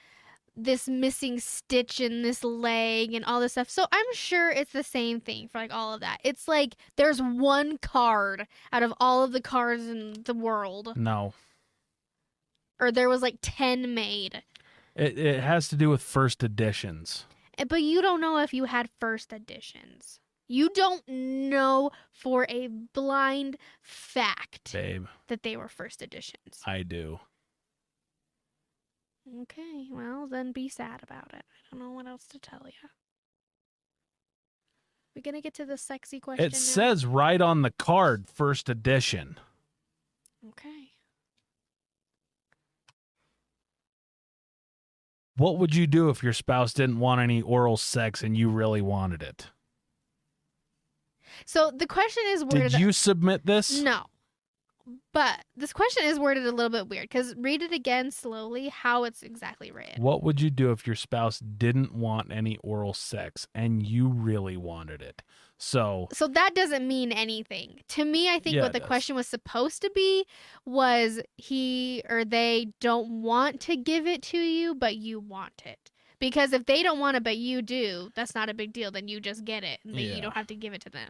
this missing stitch in this leg and all this stuff. So I'm sure it's the same thing for like all of that. It's like there's one card out of all of the cards in the world, No. or there was like 10 made. It has to do with first editions. But you don't know if you had first editions. You don't know for a blind fact Babe, that they were first editions. I do. Okay, well, then be sad about it. I don't know what else to tell you. We gonna get to the sexy question It now? says right on the card, first edition. Okay. What would you do if your spouse didn't want any oral sex and you really wanted it? So the question is worded... Did you submit this? No. But this question is worded a little bit weird, because read it again slowly, how it's exactly written. What would you do if your spouse didn't want any oral sex and you really wanted it? So that doesn't mean anything. To me, I think Yeah, what the it does. question was supposed to be was he or they don't want to give it to you, but you want it. Because if they don't want it, but you do, that's not a big deal. Then you just get it, and then Yeah. you don't have to give it to them.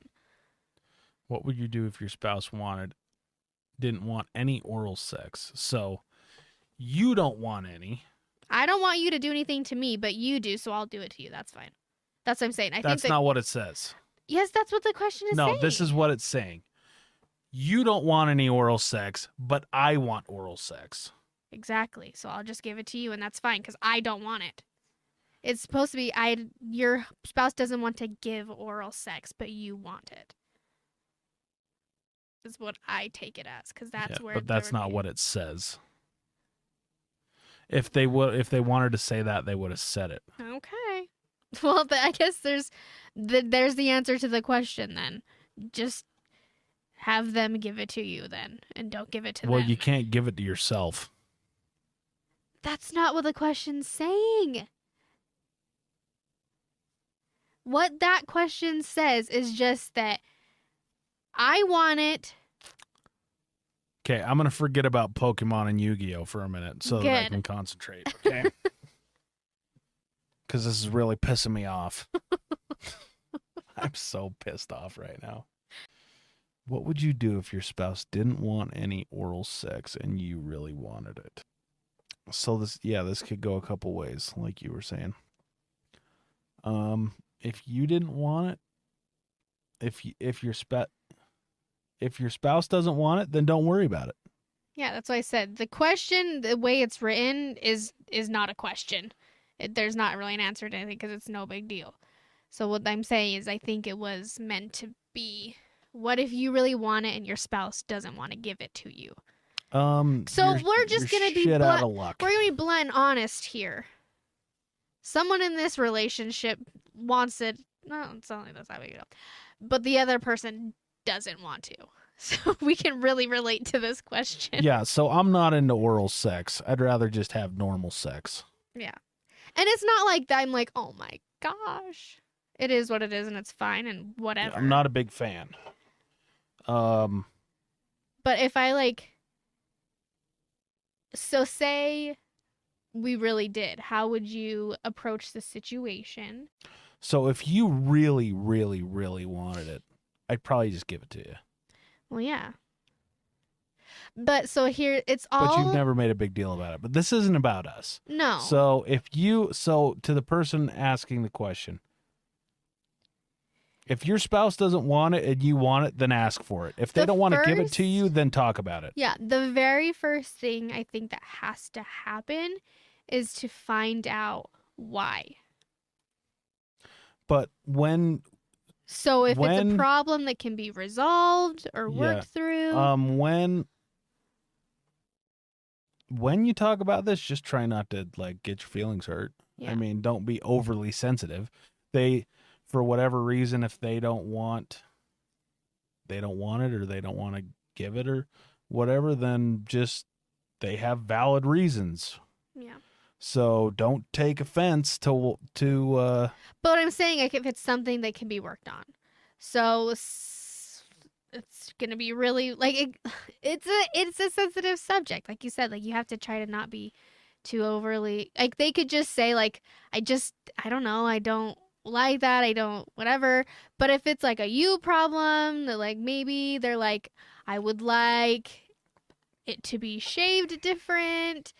what would you do if your spouse didn't want any oral sex? So you don't want any. I don't want you to do anything to me, but you do, so I'll do it to you. That's fine. That's what I'm saying. I That's think not what it says. Yes, that's what the question is saying. No, this is what it's saying. You don't want any oral sex, but I want oral sex. Exactly. So I'll just give it to you, and that's fine because I don't want it. It's supposed to be your spouse doesn't want to give oral sex, but you want it. Is what I take it as, because that's where. But that's not what it says. If they wanted to say that, they would have said it. Okay. Well, I guess there's the answer to the question then. Just have them give it to you then, and don't give it to Well, them. you can't give it to yourself. That's not what the question's saying. What that question says is just that I want it. Okay, I'm going to forget about Pokemon and Yu-Gi-Oh for a minute so that I Good. can concentrate, okay? Because this is really pissing me off. I'm so pissed off right now. What would you do if your spouse didn't want any oral sex and you really wanted it? So this could go a couple ways, like you were saying. If you didn't want it, if your spouse doesn't want it, then don't worry about it. Yeah, that's what I said. The question, the way it's written, is not a question. There's not really an answer to anything because it's no big deal. So what I'm saying is I think it was meant to be, what if you really want it and your spouse doesn't want to give it to you? So we're just you're going to be shit out blunt. of luck. We're going to be blunt and honest here. Someone in this relationship wants it. No, it's not like that's that big a deal. But the other person doesn't want to. So we can really relate to this question. Yeah, so I'm not into oral sex. I'd rather just have normal sex. Yeah. And it's not like that I'm like, oh my gosh. It is what it is and it's fine and whatever. I'm not a big fan. But if I like, so say we really did, how would you approach the situation? So if you really, really, really wanted it, I'd probably just give it to you. Well, yeah. But so here, it's all. But you've never made a big deal about it. But this isn't about us. No. So to the person asking the question, if your spouse doesn't want it and you want it, then ask for it. If they The don't want to give it to first- you, then talk about it. Yeah, the very first thing I think that has to happen is to find out why. But when So if it's a When- problem that can be resolved or worked through, when you talk about this, just try not to like get your feelings hurt. yeah. I mean, don't be overly sensitive. They, for whatever reason, if they don't want it or they don't want to give it or whatever, then just they have valid reasons. yeah. So don't take offense to But what I'm saying, like, if it's something that can be worked on. So it's gonna be really like it's a sensitive subject, like you said. Like you have to try to not be too overly like they could just say like I don't know, I don't like that, I don't whatever. But if it's like a you problem, that like maybe they're like I would like it to be shaved different,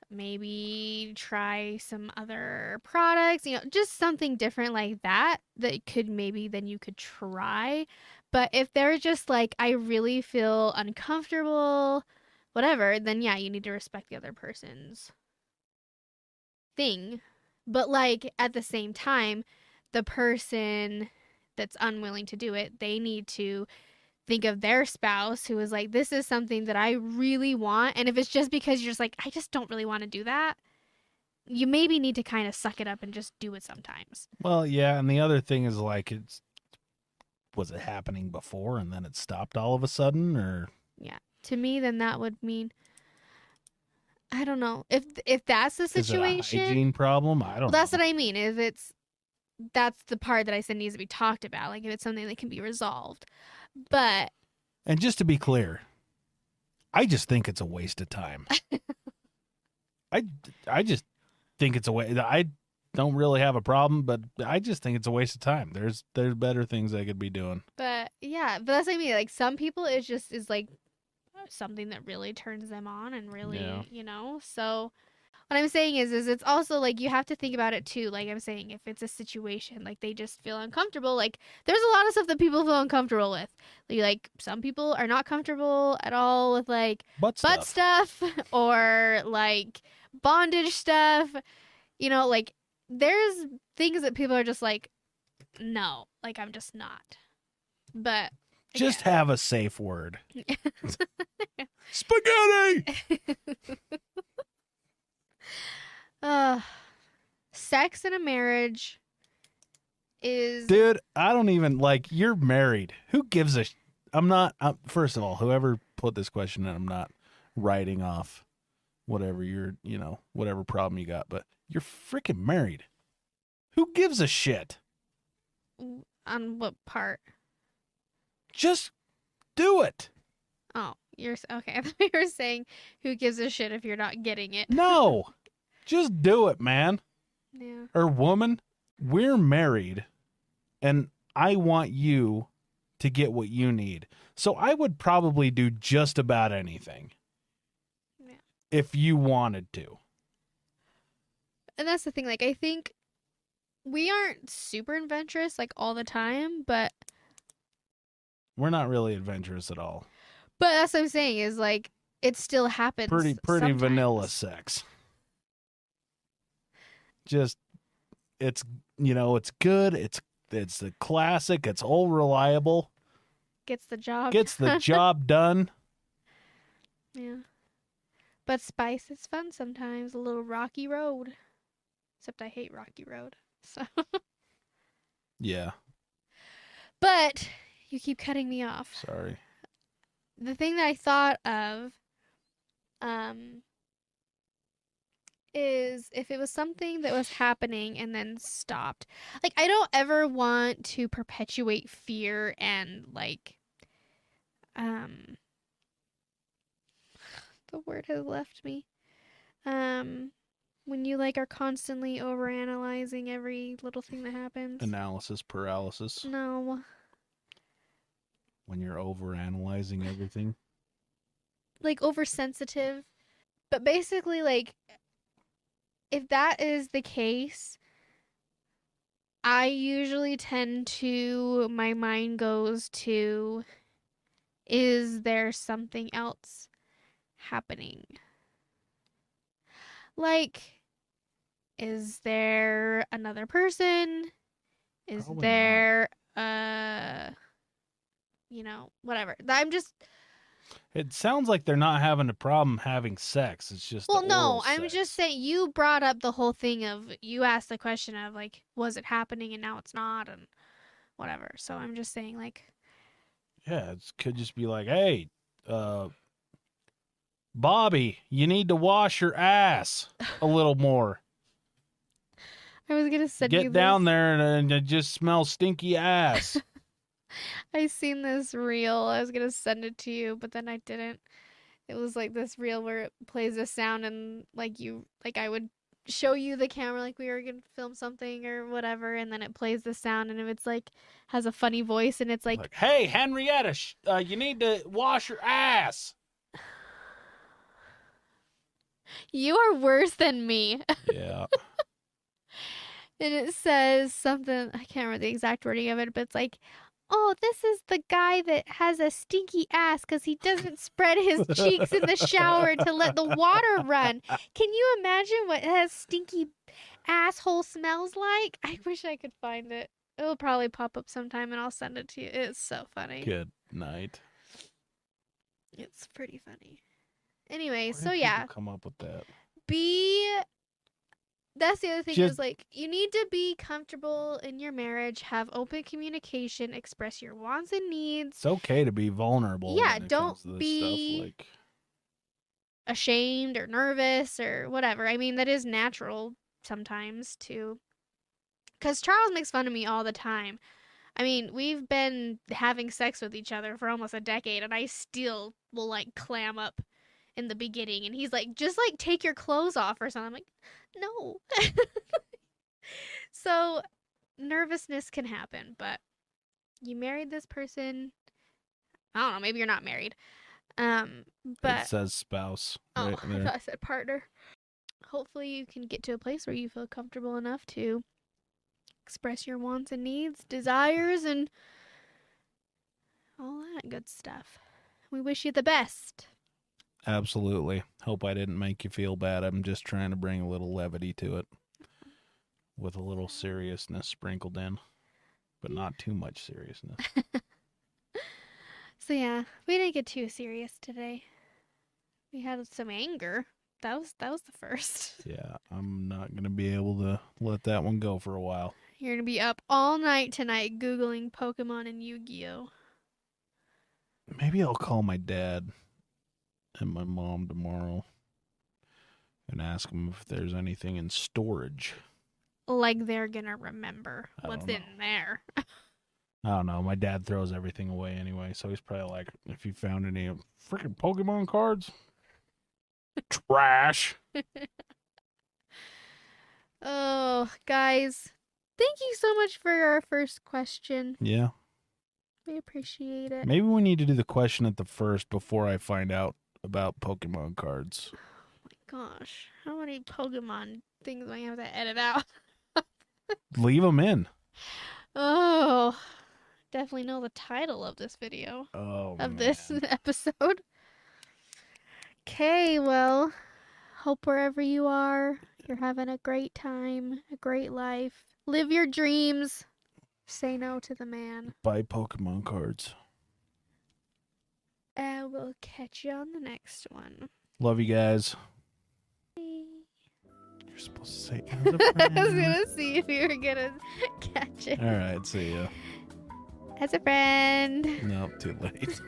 maybe try some other products, just something different like that that could maybe then you could try. But if they're just like, I really feel uncomfortable, whatever, then yeah, you need to respect the other person's thing. But like at the same time, the person that's unwilling to do it, they need to think of their spouse who is like, this is something that I really want. And if it's just because you're just like, I just don't really want to do that, you maybe need to kind of suck it up and just do it sometimes. Well, yeah, and the other thing is like, was it happening before and then it stopped all of a sudden, or? Yeah, to me, then that would mean, I don't know, if that's the situation. Is it a hygiene problem? I don't know. That's what I mean. That's the part that I said needs to be talked about. Like if it's something that can be resolved. But and just to be clear, I just think it's a waste of time. I just think it's a waste. I don't really have a problem, but I just think it's a waste of time. There's better things I could be doing. But yeah, but that's what I mean. Like some people, it just is like something that really turns them on and really, So what I'm saying is it's also like you have to think about it too. Like I'm saying, if it's a situation like they just feel uncomfortable, like there's a lot of stuff that people feel uncomfortable with. Like some people are not comfortable at all with like butt stuff or like bondage stuff. Like there's things that people are just like, no, like I'm just not. But just have a safe word. Spaghetti. Sex in a marriage is... Dude, I don't even, like, you're married. Who gives a... first of all, whoever put this question in, I'm not writing off whatever whatever problem you got, but you're freaking married. Who gives a shit? On what part? Just do it. Oh, you're... Okay, I thought you were saying who gives a shit if you're not getting it. No. Just do it, man. Yeah. Or woman, we're married, and I want you to get what you need. So I would probably do just about anything. Yeah. If you wanted to. And that's the thing. Like, I think we aren't super adventurous, like, all the time, but... We're not really adventurous at all. But that's what I'm saying, is, like, it still happens Pretty sometimes. vanilla sex. Just, it's good. It's the classic. It's all reliable. Gets the job. Gets the job done. Yeah. But spice is fun sometimes. A little rocky road. Except I hate rocky road. So. Yeah. But you keep cutting me off. Sorry. The thing that I thought of, is if it was something that was happening and then stopped. Like, I don't ever want to perpetuate fear and, like, the word has left me. When you, like, are constantly overanalyzing every little thing that happens. Analysis paralysis. No. When you're overanalyzing everything. Like, oversensitive. But basically, like... If that is the case, I usually tend to, my mind goes to, is there something else happening? Like, is there another person? Is Probably there, whatever. I'm just... It sounds like they're not having a problem having sex. It's just I'm just saying you brought up the whole thing of you asked the question of like, was it happening and now it's not and whatever. So I'm just saying like, yeah, it could just be like, hey, Bobby, you need to wash your ass a little more. I was gonna send you Get down there and it just smells stinky ass. I seen this reel. I was gonna send it to you, but then I didn't. It was like this reel where it plays a sound and like I would show you the camera like we were gonna film something or whatever, and then it plays the sound, and if it's like has a funny voice and it's like hey, Henrietta, you need to wash your ass. you are worse than me. Yeah. And it says something, I can't remember the exact wording of it, but it's like, oh, this is the guy that has a stinky ass because he doesn't spread his cheeks in the shower to let the water run. Can you imagine what his stinky asshole smells like? I wish I could find it. It'll probably pop up sometime and I'll send it to you. It's so funny. Good night. It's pretty funny. Anyway, Where so did yeah, people come up with that. that's the other thing Just- is like you need to be comfortable in your marriage, have open communication, express your wants and needs, It's okay to be vulnerable. Yeah, when it don't comes to this be- stuff. Like, ashamed or nervous or whatever. I mean, that is natural sometimes too. Cuz Charles makes fun of me all the time. I mean, we've been having sex with each other for almost a decade and I still will like clam up in the beginning and he's like, just like take your clothes off or something. I'm like, no. So nervousness can happen, but you married this person. I don't know, maybe you're not married. it But says spouse. oh, Right I there. thought I said partner. Hopefully you can get to a place where you feel comfortable enough to express your wants and needs, desires, and all that good stuff. We wish you the best. Absolutely. Hope I didn't make you feel bad. I'm just trying to bring a little levity to it with a little seriousness sprinkled in, but not too much seriousness. So yeah, we didn't get too serious today. We had some anger. That was the first. Yeah, I'm not going to be able to let that one go for a while. You're gonna be up all night tonight Googling Pokemon and Yu-Gi-Oh. Maybe I'll call my dad and my mom tomorrow and ask them if there's anything in storage. Like they're gonna remember I what's don't in there. I don't know. My dad throws everything away anyway, so he's probably like, if you found any freaking Pokemon cards, trash. Oh, guys, thank you so much for our first question. Yeah. We appreciate it. Maybe we need to do the question at the first before I find out about Pokemon cards. Gosh, how many Pokemon things do I have to edit out? Leave them in. Oh, definitely know the title of this video, Oh, of this episode. Okay, well, hope wherever you are, you're having a great time, a great life. Live your dreams. Say no to the man. Buy Pokemon cards. And we'll catch you on the next one. Love you guys. Bye. You're supposed to say as a friend. I was gonna see if you were gonna catch it. All right, see ya. As a friend. Nope, too late.